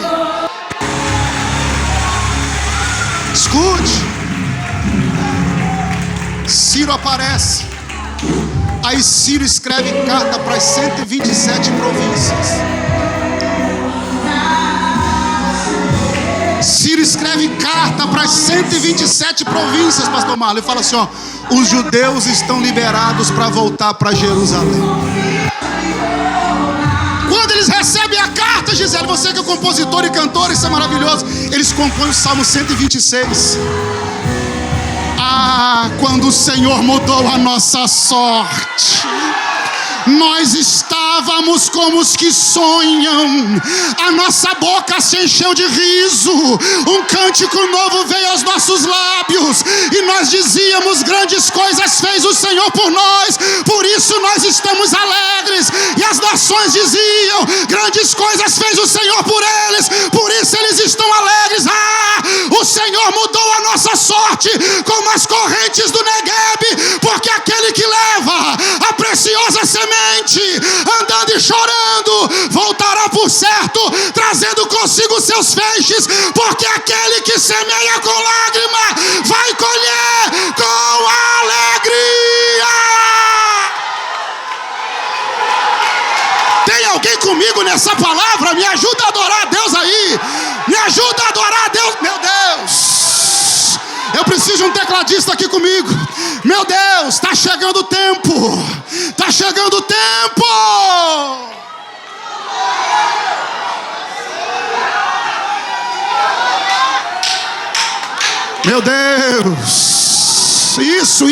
Escute, Ciro aparece. Aí Ciro escreve carta para as 127 províncias. Ciro escreve carta para as 127 províncias, pastor Marlon, e fala assim: ó, os judeus estão liberados para voltar para Jerusalém. Quando eles recebem a carta, Gisele, você que é compositor e cantor, isso é maravilhoso, eles compõem o Salmo 126. Ah, quando o Senhor mudou a nossa sorte, nós estávamos como os que sonham, a nossa boca se encheu de riso, um cântico novo veio aos nossos lábios, e nós dizíamos: grandes coisas fez o Senhor por nós, por isso nós estamos alegres. E as nações diziam: grandes coisas fez o Senhor por eles, por isso eles estão alegres. Ah, o Senhor mudou a nossa sorte como as correntes do Neguebe, porque aquele que leva a preciosa semente, andando e chorando, voltará por certo, trazendo consigo seus feixes, porque aquele que semeia com lágrima vai colher com alegria. Tem alguém comigo nessa palavra? Me ajuda a adorar a Deus aí, me ajuda a adorar a Deus. Meu Deus, eu preciso de um tecladista aqui comigo. Meu Deus, está chegando o tempo, está chegando o tempo. Meu Deus, isso.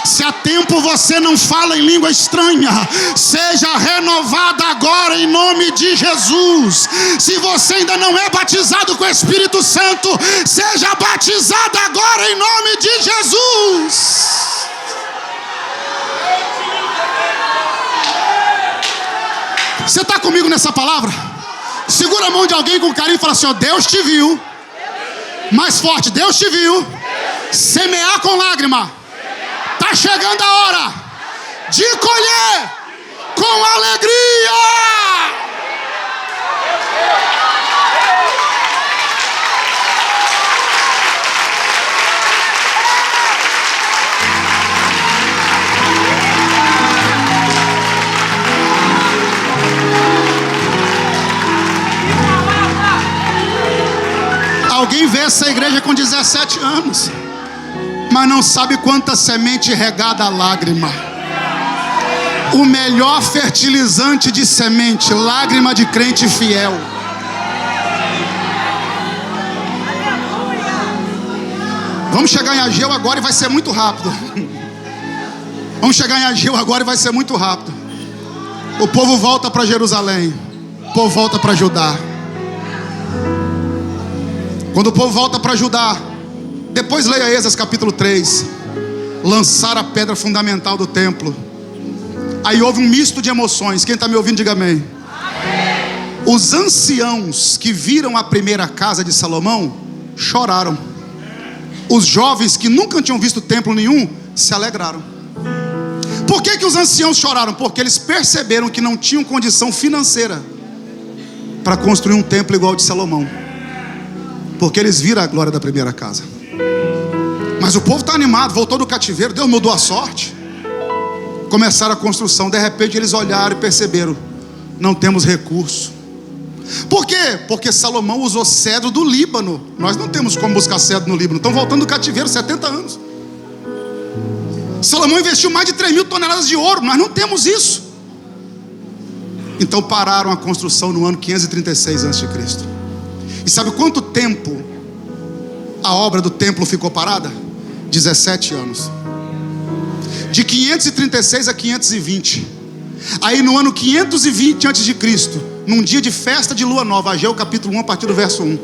Se há tempo você não fala em língua estranha, seja renovada agora em nome de Jesus. Se você ainda não é batizado com o Espírito Santo, seja batizado agora em nome de Jesus. Você está comigo nessa palavra? Segura a mão de alguém com carinho e fala assim: ó, Deus te viu. Mais forte: Deus te viu semear com lágrima. Está chegando a hora de colher com alegria. Alguém vê essa igreja com 17 anos, mas não sabe quanta semente regada a lágrima. O melhor fertilizante de semente, lágrima de crente fiel. Vamos chegar em Ageu agora e vai ser muito rápido. Vamos chegar em Ageu agora e vai ser muito rápido. O povo volta para Jerusalém, o povo volta para Judá. Quando o povo volta para Judá, depois leia Esdras capítulo 3. Lançaram a pedra fundamental do templo. Aí houve um misto de emoções. Quem está me ouvindo, diga amém. Amém. Os anciãos que viram a primeira casa de Salomão choraram. Os jovens que nunca tinham visto templo nenhum se alegraram. Por que os anciãos choraram? Porque eles perceberam que não tinham condição financeira para construir um templo igual ao de Salomão, porque eles viram a glória da primeira casa. Mas o povo está animado, voltou do cativeiro, Deus mudou a sorte. Começaram a construção. De repente eles olharam e perceberam: não temos recurso. Por quê? Porque Salomão usou cedro do Líbano. Nós não temos como buscar cedro no Líbano. Estão voltando do cativeiro 70 anos. Salomão investiu mais de 3.000 toneladas de ouro. Nós não temos isso. Então pararam a construção no ano 536 a.C. E sabe quanto tempo a obra do templo ficou parada? 17 anos. De 536 a 520. Aí no ano 520 a.C., num dia de festa de lua nova, Ageu capítulo 1, a partir do verso 1.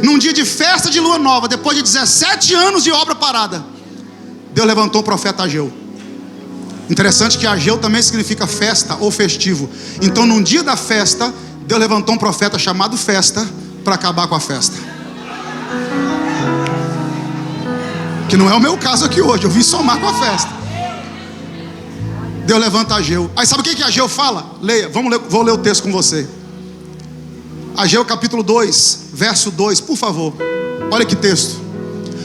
Num dia de festa de lua nova, depois de 17 anos de obra parada, Deus levantou o profeta Ageu. Interessante que Ageu também significa festa ou festivo. Então num dia da festa, Deus levantou um profeta chamado Festa para acabar com a festa. Que não é o meu caso aqui hoje, eu vim somar com a festa. Deus levanta Ageu. Aí sabe o que Ageu fala? Leia, vou ler o texto com você. Ageu capítulo 2, verso 2, por favor. Olha que texto.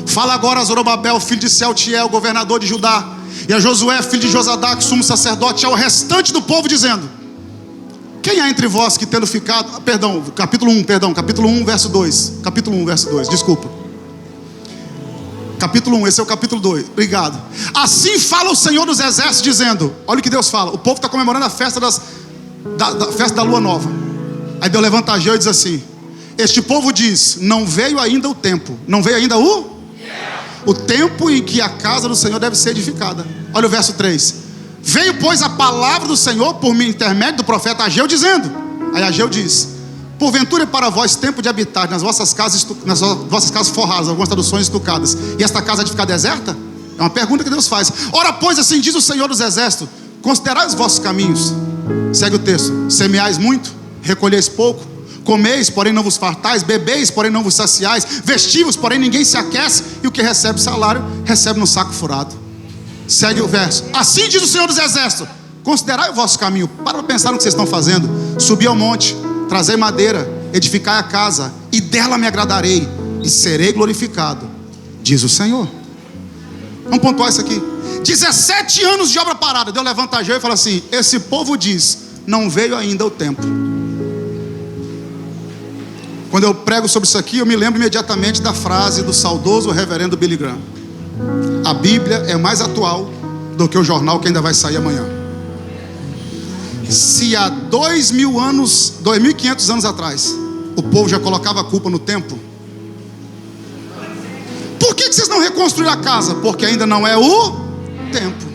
Fala agora a Zorobabel, filho de Sealtiel, governador de Judá, e a Josué, filho de Josadac, sumo sacerdote, ao restante do povo, dizendo: quem há entre vós que tendo ficado... capítulo 1, verso 2. Capítulo 1, verso 2, desculpa. Capítulo 1, esse é o capítulo 2, obrigado. Assim fala o Senhor dos Exércitos, dizendo... Olha o que Deus fala, o povo está comemorando a festa festa da lua nova. Aí Deus levanta Ageu e diz assim: este povo diz, não veio ainda o tempo. Não veio ainda o tempo em que a casa do Senhor deve ser edificada. Olha o verso 3. Veio, pois, a palavra do Senhor por intermédio do profeta Ageu, dizendo... Aí Ageu diz: porventura é para vós tempo de habitar nas vossas casas forradas, algumas traduções estucadas, e esta casa de ficar deserta? É uma pergunta que Deus faz. Ora, pois, assim diz o Senhor dos Exércitos: considerai os vossos caminhos. Segue o texto: semeais muito, recolheis pouco, comeis, porém não vos fartais, bebeis, porém não vos saciais, vestivos, porém ninguém se aquece, e o que recebe salário, recebe no saco furado. Segue o verso: assim diz o Senhor dos Exércitos: considerai o vosso caminho. Para pensar no que vocês estão fazendo. Subi ao monte, trazei madeira, edificai a casa, e dela me agradarei, e serei glorificado, diz o Senhor. Vamos pontuar isso aqui. 17 anos de obra parada. Deus levanta Ageu e fala assim: esse povo diz, não veio ainda o tempo. Quando eu prego sobre isso aqui, eu me lembro imediatamente da frase do saudoso reverendo Billy Graham: a Bíblia é mais atual do que o jornal que ainda vai sair amanhã. Se há 2.500 anos atrás o povo já colocava a culpa no tempo, por que vocês não reconstruíram a casa? Porque ainda não é o tempo.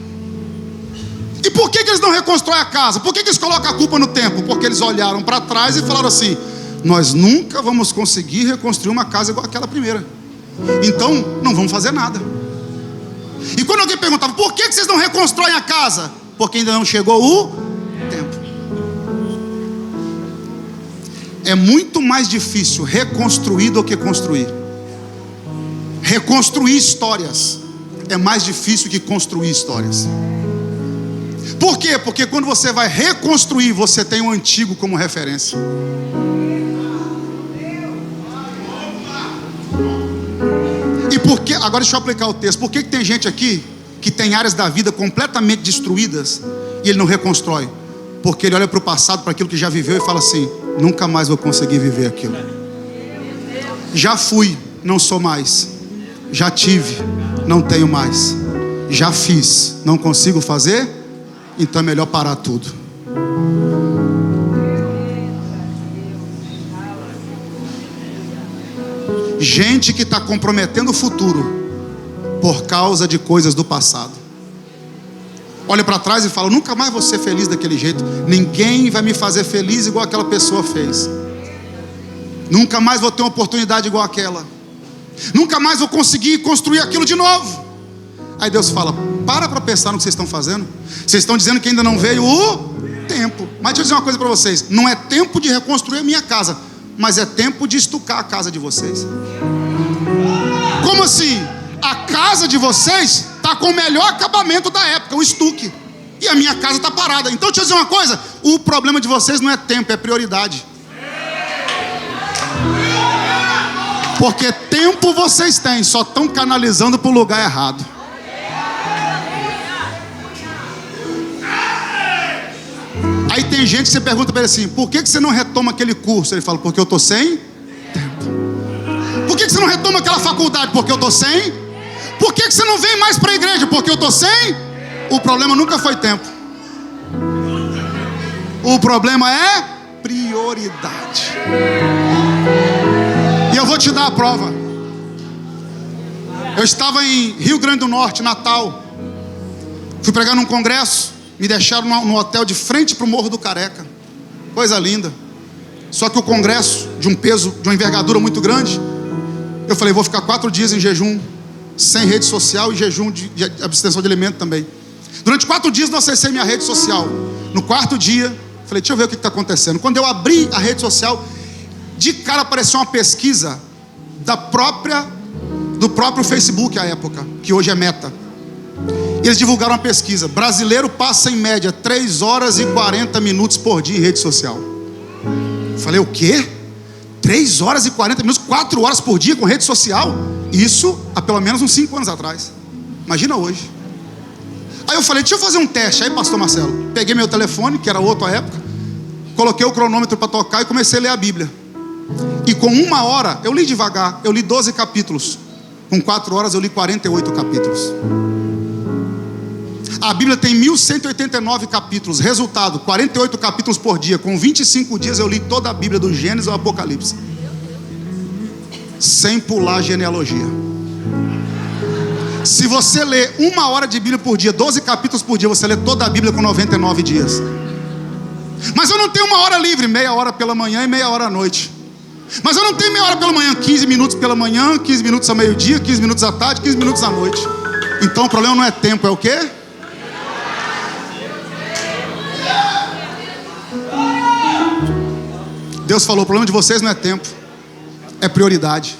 E por que eles não reconstroem a casa? Por que eles colocam a culpa no tempo? Porque eles olharam para trás e falaram assim: nós nunca vamos conseguir reconstruir uma casa igual aquela primeira, então não vamos fazer nada. E quando alguém perguntava: por que vocês não reconstroem a casa? Porque ainda não chegou o tempo. É muito mais difícil reconstruir do que construir. Reconstruir histórias é mais difícil que construir histórias. Por quê? Porque quando você vai reconstruir, você tem o antigo como referência. E por que, agora deixa eu aplicar o texto. Por que tem gente aqui que tem áreas da vida completamente destruídas e ele não reconstrói? Porque ele olha para o passado, para aquilo que já viveu, e fala assim: nunca mais vou conseguir viver aquilo. Já fui, não sou mais. Já tive, não tenho mais. Já fiz, não consigo fazer, então é melhor parar tudo. Gente que está comprometendo o futuro por causa de coisas do passado. Olha para trás e fala: nunca mais vou ser feliz daquele jeito. Ninguém vai me fazer feliz igual aquela pessoa fez. Nunca mais vou ter uma oportunidade igual aquela. Nunca mais vou conseguir construir aquilo de novo. Aí Deus fala: para pensar no que vocês estão fazendo. Vocês estão dizendo que ainda não veio o tempo. Mas deixa eu dizer uma coisa para vocês: não é tempo de reconstruir a minha casa, mas é tempo de estucar a casa de vocês. Como assim? A casa de vocês está com o melhor acabamento da época, o estuque, e a minha casa está parada. Então deixa eu dizer uma coisa: o problema de vocês não é tempo, é prioridade. Porque tempo vocês têm, só estão canalizando para o lugar errado. Aí tem gente que você pergunta para ele assim: por que você não retoma aquele curso? Ele fala: porque eu estou sem tempo. Por que você não retoma aquela faculdade? Porque eu estou sem. Por que você não vem mais para a igreja? Porque eu estou sem. O problema nunca foi tempo. O problema é prioridade. E eu vou te dar a prova. Eu estava em Rio Grande do Norte, Natal. Fui pregar num congresso. Me deixaram no hotel de frente para o Morro do Careca. Coisa linda. Só que o congresso, de um peso, de uma envergadura muito grande, eu falei, vou ficar 4 dias em jejum, sem rede social e jejum de abstenção de alimento também. Durante 4 dias não acessei minha rede social. No 4º dia, falei, deixa eu ver o que está acontecendo. Quando eu abri a rede social, de cara apareceu uma pesquisa do próprio Facebook à época, que hoje é Meta. Eles divulgaram uma pesquisa. Brasileiro passa em média 3 horas e 40 minutos por dia em rede social. Falei, o quê? 3 horas e 40 minutos, 4 horas por dia com rede social? Isso há pelo menos uns 5 anos atrás. Imagina hoje. Aí eu falei, deixa eu fazer um teste. Aí, pastor Marcelo, peguei meu telefone, que era outro à época, coloquei o cronômetro para tocar e comecei a ler a Bíblia. E com 1 hora, eu li devagar, eu li 12 capítulos. Com 4 horas eu li 48 capítulos. A Bíblia tem 1189 capítulos. Resultado, 48 capítulos por dia. Com 25 dias eu li toda a Bíblia, do Gênesis ao Apocalipse, sem pular a genealogia. Se você lê 1 hora de Bíblia por dia, 12 capítulos por dia, você lê toda a Bíblia com 99 dias. Mas eu não tenho 1 hora livre, meia hora pela manhã e meia hora à noite. Mas eu não tenho meia hora pela manhã, 15 minutos pela manhã, 15 minutos ao meio-dia, 15 minutos à tarde, 15 minutos à noite. Então o problema não é tempo, é o quê? Deus falou, o problema de vocês não é tempo, é prioridade.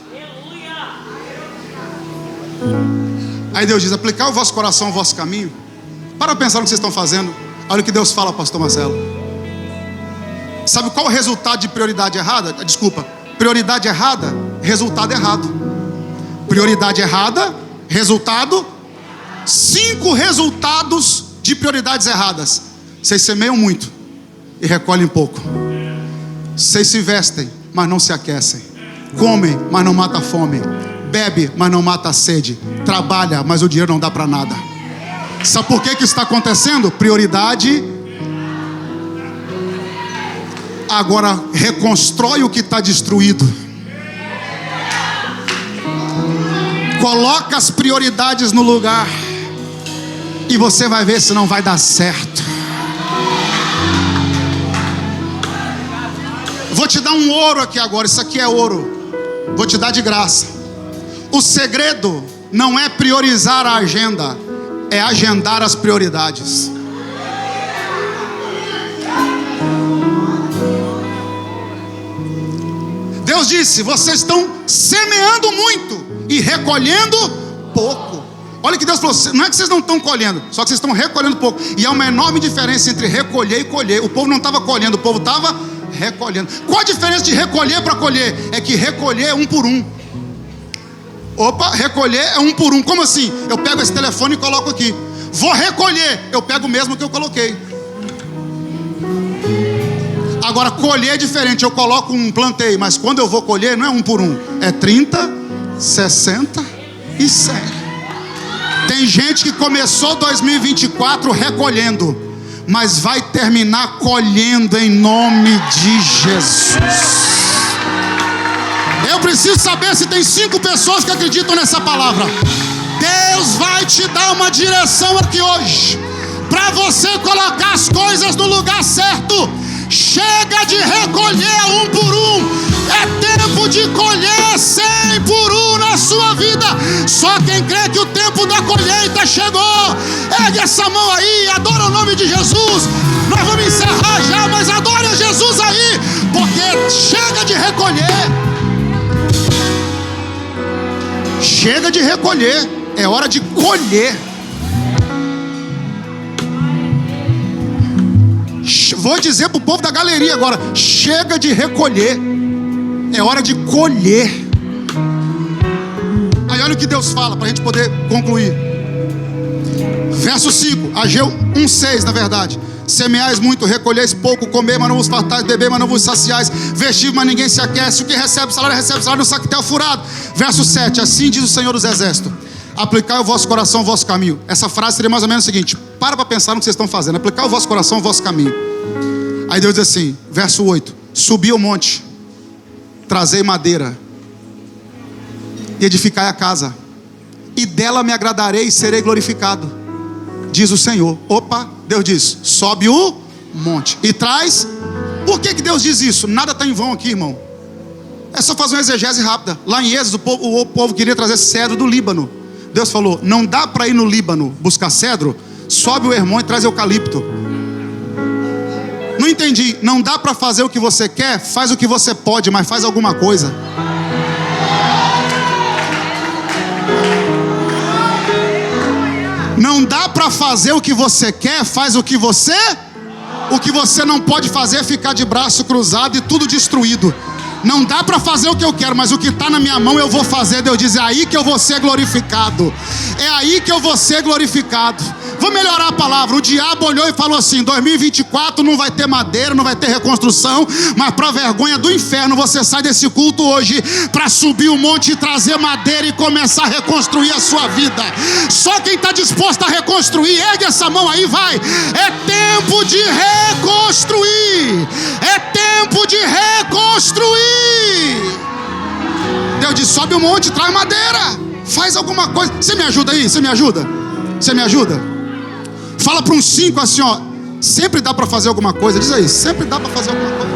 Aí Deus diz, aplicar o vosso coração ao vosso caminho. Para pensar no que vocês estão fazendo. Olha o que Deus fala, pastor Marcelo. Sabe qual é o resultado de prioridade errada? Desculpa, prioridade errada, resultado errado. Prioridade errada, resultado. 5 resultados de prioridades erradas. Vocês semeiam muito e recolhem pouco. Vocês se vestem, mas não se aquecem. Comem, mas não mata a fome. Bebe, mas não mata a sede. Trabalha, mas o dinheiro não dá para nada. Sabe por que isso está acontecendo? Prioridade. Agora reconstrói o que está destruído. Coloca as prioridades no lugar e você vai ver se não vai dar certo. Vou te dar um ouro aqui agora. Isso aqui é ouro. Vou te dar de graça. O segredo não é priorizar a agenda, é agendar as prioridades. Deus disse, vocês estão semeando muito e recolhendo pouco. Olha o que Deus falou, não é que vocês não estão colhendo, só que vocês estão recolhendo pouco. E há uma enorme diferença entre recolher e colher. O povo não estava colhendo, o povo estava recolhendo. Qual a diferença de recolher para colher? É que recolher é 1 por 1. Opa, recolher é 1 por 1. Como assim? Eu pego esse telefone e coloco aqui. Vou recolher, eu pego o mesmo que eu coloquei. Agora colher é diferente, eu coloco um planteio, mas quando eu vou colher não é 1 por 1, é 30, 60 e 100. Tem gente que começou 2024 recolhendo, mas vai terminar colhendo em nome de Jesus. Eu preciso saber se tem 5 pessoas que acreditam nessa palavra. Deus vai te dar uma direção aqui hoje, para você colocar as coisas no lugar certo. Chega de recolher 1 por 1. É tempo de colher 100 por 1 na sua vida. Só quem crê que o tempo da colheita chegou, ergue essa mão aí, adora o nome de Jesus. Nós vamos encerrar já, mas adore a Jesus aí, porque chega de recolher. Chega de recolher, é hora de colher. Vou dizer para o povo da galeria agora, chega de recolher, é hora de colher. Aí olha o que Deus fala, para a gente poder concluir. Verso 5, Ageu 1,6 na verdade. Semeais muito, recolheis pouco, comer, mas não vos fartais, beber, mas não vos saciais, vestir, mas ninguém se aquece, o que recebe salário, no saquetel furado. Verso 7, assim diz o Senhor dos Exércitos: Aplicai o vosso coração ao vosso caminho. Essa frase seria mais ou menos o seguinte: para pensar no que vocês estão fazendo. Aplicai o vosso coração ao vosso caminho. Aí Deus diz assim, verso 8: subi ao monte, trazei madeira, e edificai a casa, e dela me agradarei e serei glorificado, diz o Senhor. Opa, Deus diz: sobe o monte e traz. Por que Deus diz isso? Nada está em vão aqui, irmão. É só fazer uma exegese rápida. Lá em Êxodo, o povo queria trazer cedro do Líbano. Deus falou: não dá para ir no Líbano buscar cedro, sobe o Hermon e traz eucalipto. Não entendi. Não dá para fazer o que você quer, faz o que você pode, mas faz alguma coisa. Não dá para fazer o que você quer, faz o que você... O que você não pode fazer é ficar de braço cruzado e tudo destruído. Não dá para fazer o que eu quero, mas o que está na minha mão eu vou fazer. Deus diz: é aí que eu vou ser glorificado. É aí que eu vou ser glorificado. Vou melhorar a palavra. O diabo olhou e falou assim: 2024 não vai ter madeira, não vai ter reconstrução, mas para vergonha do inferno você sai desse culto hoje para subir o monte e trazer madeira e começar a reconstruir a sua vida. Só quem está disposto a reconstruir, ergue essa mão aí, vai. É tempo de reconstruir. É tempo de reconstruir. Deus diz: sobe o monte, traz madeira, faz alguma coisa. Você me ajuda aí? Você me ajuda? Você me ajuda? Fala para uns 5 assim, ó: sempre dá para fazer alguma coisa. Diz aí: sempre dá para fazer alguma coisa.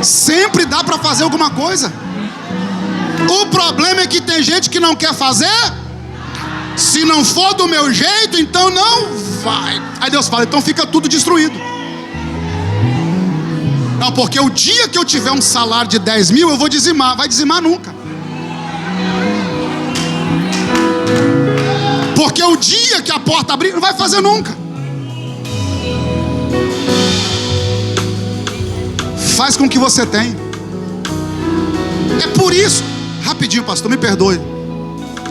Sempre dá para fazer alguma coisa. O problema é que tem gente que não quer fazer. Se não for do meu jeito, então não vai. Aí Deus fala: então fica tudo destruído. Não, porque o dia que eu tiver um salário de 10 mil, eu vou dizimar. Vai dizimar nunca. Porque o dia que a porta abrir, não vai fazer nunca. Faz com o que você tem. É por isso, rapidinho pastor, me perdoe.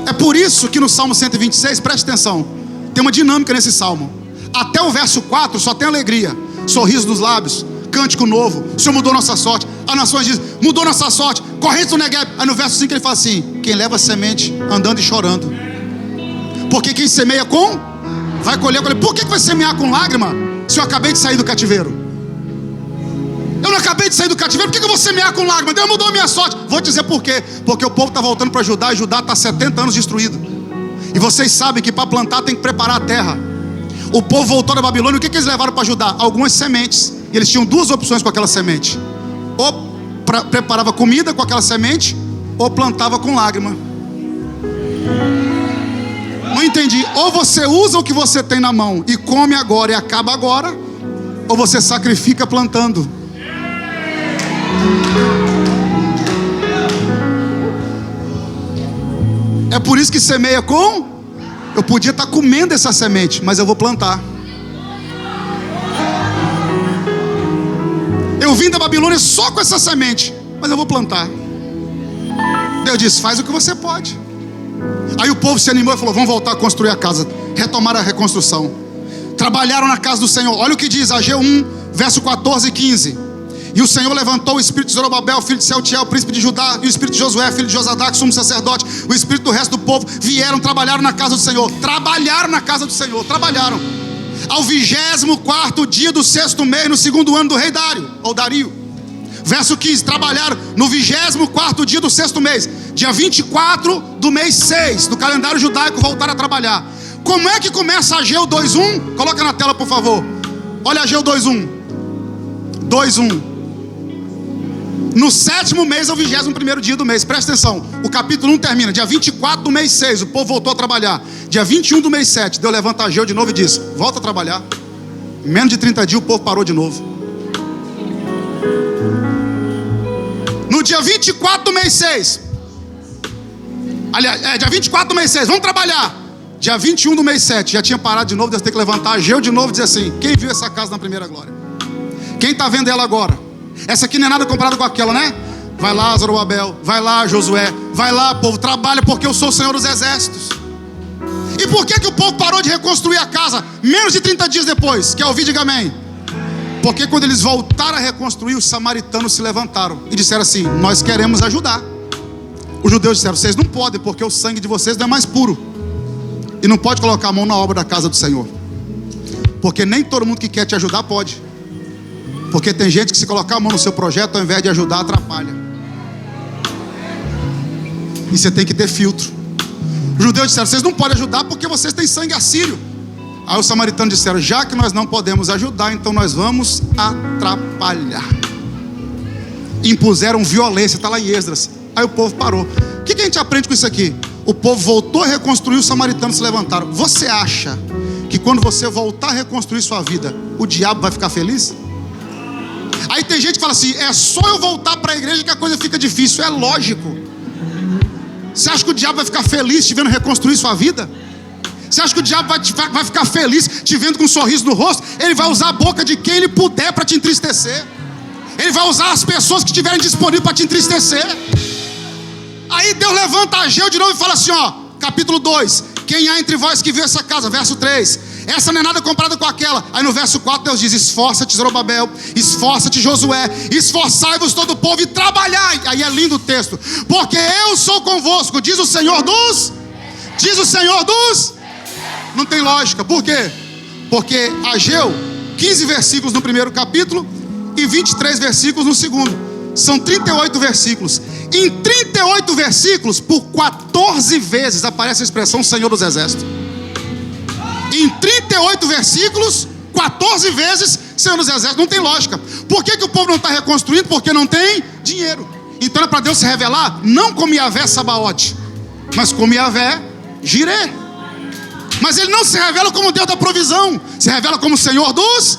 É por isso que no Salmo 126, preste atenção, tem uma dinâmica nesse salmo. Até o verso 4 só tem alegria, sorriso dos lábios, cântico novo. O Senhor mudou nossa sorte. As nações dizem: mudou nossa sorte, corrente do Negueb. Aí no verso 5 ele fala assim: quem leva semente andando e chorando. Porque quem semeia com, vai colher. Por que vai semear com lágrima, se eu acabei de sair do cativeiro? Eu não acabei de sair do cativeiro, por que eu vou semear com lágrimas? Deus mudou a minha sorte. Vou te dizer por quê. Porque o povo está voltando para Judá, e Judá está 70 anos destruído. E vocês sabem que para plantar tem que preparar a terra. O povo voltou da Babilônia, o que eles levaram para Judá? Algumas sementes. E eles tinham duas opções com aquela semente: ou preparava comida com aquela semente, ou plantava com lágrima. Não entendi. Ou você usa o que você tem na mão e come agora e acaba agora, ou você sacrifica plantando. É por isso que semeia com... Eu podia estar comendo essa semente, mas eu vou plantar. Eu vim da Babilônia só com essa semente, mas eu vou plantar. Deus disse: faz o que você pode. Aí o povo se animou e falou: vamos voltar a construir a casa. Retomaram a reconstrução. Trabalharam na casa do Senhor. Olha o que diz Ageu 1, verso 14 e 15. E o Senhor levantou o espírito de Zorobabel, filho de Sealtiel, príncipe de Judá, e o espírito de Josué, filho de Josadac, sumo sacerdote, o espírito do resto do povo. Vieram, trabalharam na casa do Senhor. Trabalharam na casa do Senhor, trabalharam. Ao 24º dia do 6º mês, no 2º ano do rei Dário, ou Dario. Verso 15, trabalharam no 24º dia do 6º mês. Dia 24 do mês 6, do calendário judaico, voltaram a trabalhar. Como é que começa Ageu 2:1? Coloca na tela, por favor. Olha Ageu 2:1. 2:1. No 7º mês, ao 21º dia do mês. Presta atenção, o capítulo 1 termina dia 24 do mês 6, o povo voltou a trabalhar. Dia 21 do mês 7, Deus levanta Ageu de novo e diz: volta a trabalhar. Em menos de 30 dias o povo parou de novo. No dia 24 do mês 6, aliás, dia 24 do mês 6, vamos trabalhar. Dia 21 do mês 7, já tinha parado de novo. Deus tem que levantar Ageu de novo e dizer assim: quem viu essa casa na primeira glória? Quem está vendo ela agora? Essa aqui não é nada comparada com aquela, né? Vai lá, Zorobabel, vai lá, Josué, vai lá, povo, trabalha, porque eu sou o Senhor dos exércitos. E por que o povo parou de reconstruir a casa menos de 30 dias depois? Quer ouvir? Diga amém. Porque quando eles voltaram a reconstruir, os samaritanos se levantaram e disseram assim: nós queremos ajudar. Os judeus disseram: vocês não podem, porque o sangue de vocês não é mais puro, e não pode colocar a mão na obra da casa do Senhor. Porque nem todo mundo que quer te ajudar pode. Porque tem gente que, se colocar a mão no seu projeto, ao invés de ajudar, atrapalha. E você tem que ter filtro. Os judeus disseram: vocês não podem ajudar porque vocês têm sangue assírio. Aí os samaritanos disseram: já que nós não podemos ajudar, então nós vamos atrapalhar. Impuseram violência, está lá em Esdras. Aí o povo parou. O que a gente aprende com isso aqui? O povo voltou a reconstruir, os samaritanos se levantaram. Você acha que quando você voltar a reconstruir sua vida, o diabo vai ficar feliz? Aí tem gente que fala assim: é só eu voltar para a igreja que a coisa fica difícil. É lógico. Você acha que o diabo vai ficar feliz te vendo reconstruir sua vida? Você acha que o diabo vai ficar feliz te vendo com um sorriso no rosto? Ele vai usar a boca de quem ele puder para te entristecer. Ele vai usar as pessoas que estiverem disponíveis para te entristecer. Aí Deus levanta Ageu de novo e fala assim, ó, capítulo 2: quem há entre vós que viu essa casa? Verso 3: essa não é nada comparada com aquela. Aí no verso 4 Deus diz: esforça-te, Zorobabel, esforça-te, Josué, esforçai-vos todo o povo e trabalhai. Aí é lindo o texto: porque eu sou convosco, diz o Senhor dos... Não tem lógica. Por quê? Porque Ageu, 15 versículos no primeiro capítulo e 23 versículos no segundo. São 38 versículos. Em 38 versículos, por 14 vezes aparece a expressão Senhor dos Exércitos. Em 38 versículos, 14 vezes Senhor dos Exércitos. Não tem lógica. Por que o povo não está reconstruindo? Porque não tem dinheiro. Então é para Deus se revelar não como Yavé Sabaote, mas como Yavé Jireh. Mas ele não se revela como Deus da provisão, se revela como Senhor dos...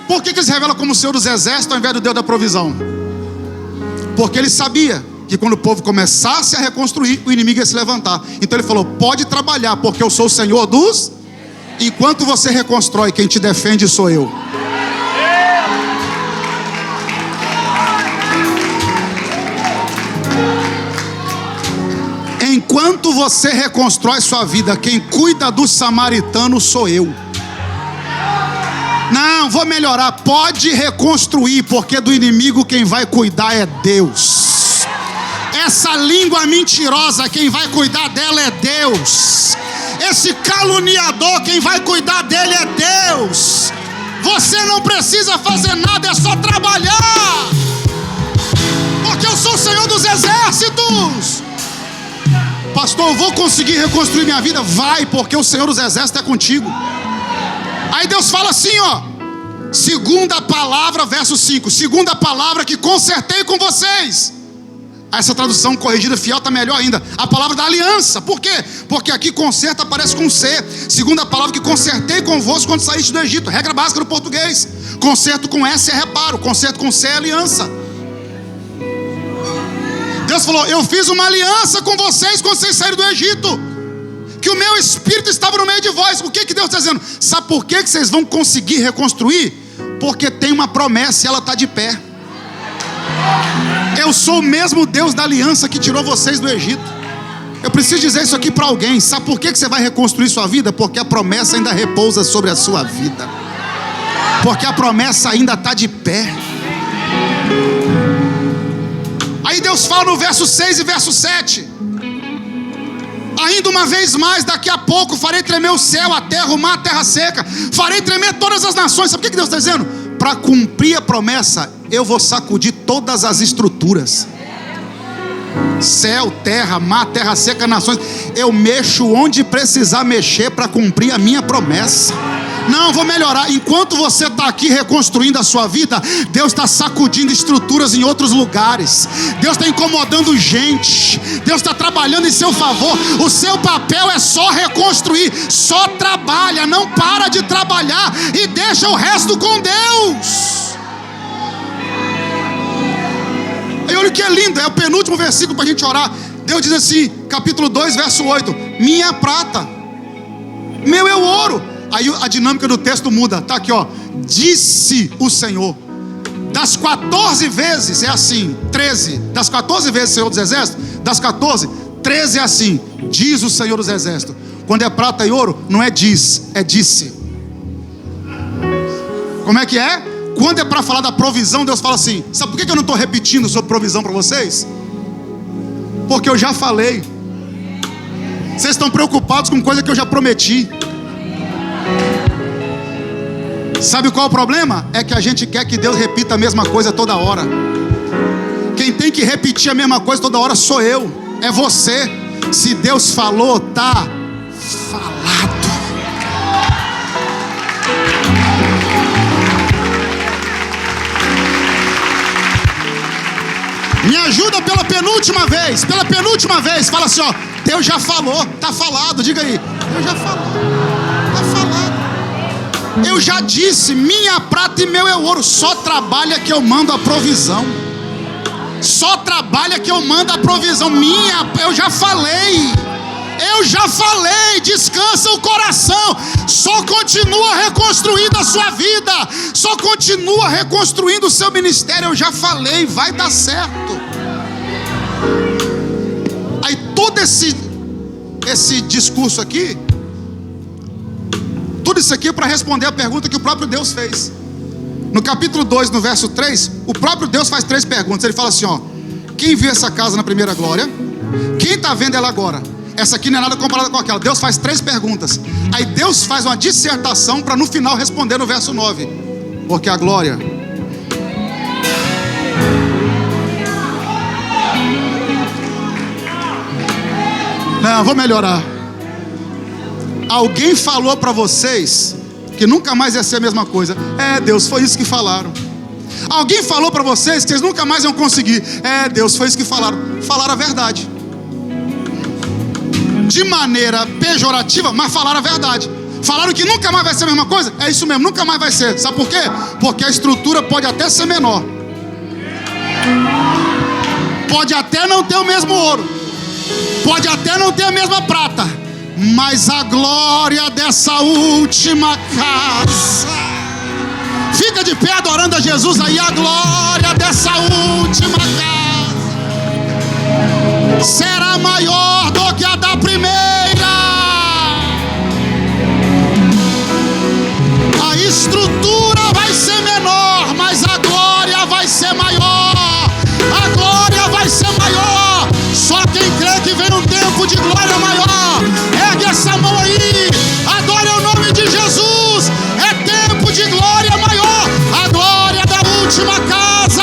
Por que ele se revela como Senhor dos Exércitos ao invés do Deus da provisão? Porque ele sabia que quando o povo começasse a reconstruir, o inimigo ia se levantar. Então ele falou: pode trabalhar, porque eu sou o Senhor dos... Enquanto você reconstrói, quem te defende sou eu. Enquanto você reconstrói sua vida, quem cuida dos samaritanos sou eu. Não, vou melhorar. Pode reconstruir, porque do inimigo quem vai cuidar é Deus. Essa língua mentirosa, quem vai cuidar dela é Deus. Esse caluniador, quem vai cuidar dele é Deus. Você não precisa fazer nada, é só trabalhar. Porque eu sou o Senhor dos Exércitos. Pastor, eu vou conseguir reconstruir minha vida? Vai, porque o Senhor dos Exércitos é contigo. Aí Deus fala assim, ó, segunda palavra, verso 5: segunda palavra que consertei com vocês. Essa tradução corrigida fiel está melhor ainda. A palavra da aliança. Por quê? Porque aqui conserto aparece com C. Segunda palavra que consertei convosco quando saíste do Egito. Regra básica do português. Conserto com S é reparo, conserto com C é aliança. Deus falou: eu fiz uma aliança com vocês quando vocês saíram do Egito, que o meu espírito estava no meio de vós. O que Deus está dizendo? Sabe por que vocês vão conseguir reconstruir? Porque tem uma promessa e ela está de pé. Eu sou o mesmo Deus da aliança que tirou vocês do Egito. Eu preciso dizer isso aqui para alguém. Sabe por que você vai reconstruir sua vida? Porque a promessa ainda repousa sobre a sua vida. Porque a promessa ainda está de pé. Aí Deus fala no verso 6 e verso 7: ainda uma vez mais, daqui a pouco farei tremer o céu, a terra, o mar, a terra seca. Farei tremer todas as nações. Sabe o que Deus está dizendo? Para cumprir a promessa, eu vou sacudir todas as estruturas. Céu, terra, mar, terra seca, nações. Eu mexo onde precisar mexer para cumprir a minha promessa. Não, vou melhorar. Enquanto você está aqui reconstruindo a sua vida, Deus está sacudindo estruturas em outros lugares. Deus está incomodando gente. Deus está trabalhando em seu favor. O seu papel é só reconstruir. Só trabalha, não para de trabalhar e deixa o resto com Deus. E olha o que é lindo, é o penúltimo versículo para a gente orar. Deus diz assim, capítulo 2, verso 8: minha prata, meu é o ouro. Aí a dinâmica do texto muda. Está aqui, ó: disse o Senhor. Das 14 vezes é assim, 13. Das 14 vezes Senhor dos Exércitos, das 14, 13 é assim: diz o Senhor dos Exércitos. Quando é prata e ouro, não é diz, é disse. Como é que é? Quando é para falar da provisão, Deus fala assim: sabe por que eu não estou repetindo sobre provisão para vocês? Porque eu já falei. Vocês estão preocupados com coisa que eu já prometi. Sabe qual é o problema? É que a gente quer que Deus repita a mesma coisa toda hora. Quem tem que repetir a mesma coisa toda hora sou eu, é você. Se Deus falou, tá falado. Me ajuda pela penúltima vez, fala assim, ó: Deus já falou, tá falado, diga aí. Deus já falou, tá falado. Eu já disse, minha prata e meu é ouro. Só trabalha que eu mando a provisão. Só trabalha que eu mando a provisão. Eu já falei. Descansa o coração. Só continua reconstruindo a sua vida. Só continua reconstruindo o seu ministério. Eu já falei, vai dar certo. Aí todo esse discurso aqui, tudo isso aqui é para responder a pergunta que o próprio Deus fez. No capítulo 2, no verso 3, o próprio Deus faz 3 perguntas. Ele fala assim, ó: quem viu essa casa na primeira glória? Quem está vendo ela agora? Essa aqui não é nada comparada com aquela. Deus faz 3 perguntas. Aí Deus faz uma dissertação para no final responder no verso 9. Porque a glória... Não, vou melhorar. Alguém falou para vocês que nunca mais ia ser a mesma coisa. Deus, foi isso que falaram. Alguém falou para vocês que vocês nunca mais iam conseguir. Deus, foi isso que falaram. Falaram a verdade. De maneira pejorativa, mas falaram a verdade. Falaram que nunca mais vai ser a mesma coisa. É isso mesmo, nunca mais vai ser. Sabe por quê? Porque a estrutura pode até ser menor. Pode até não ter o mesmo ouro. Pode até não ter a mesma prata. Mas a glória dessa última casa... Fica de pé adorando a Jesus aí. A glória dessa última casa será maior do que a da primeira. A estrutura vai ser menor, mas a glória vai ser maior. A glória vai ser maior. Só quem crê que vem um tempo de glória maior, ergue essa mão aí, adore o nome de Jesus. É tempo de glória maior. A glória da última casa.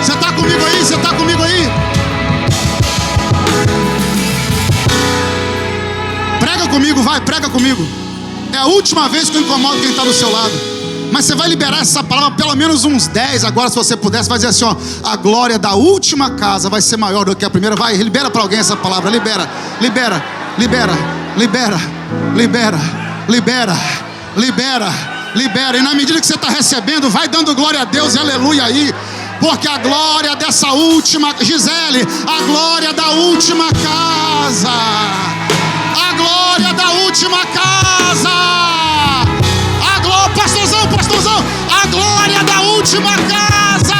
Você está comigo aí? Você está comigo aí? Prega comigo, vai, prega comigo. É a última vez que eu incomodo quem está do seu lado. Mas você vai liberar essa palavra pelo menos uns 10 agora, se você puder. Você vai dizer assim, ó: a glória da última casa vai ser maior do que a primeira. Vai, libera para alguém essa palavra. Libera, libera, libera, libera, libera, libera, libera, libera. E na medida que você está recebendo, vai dando glória a Deus e aleluia aí. Porque a glória dessa última, Gisele, a glória da última casa, a glória da última casa, a glória, pastorzão, a glória da última casa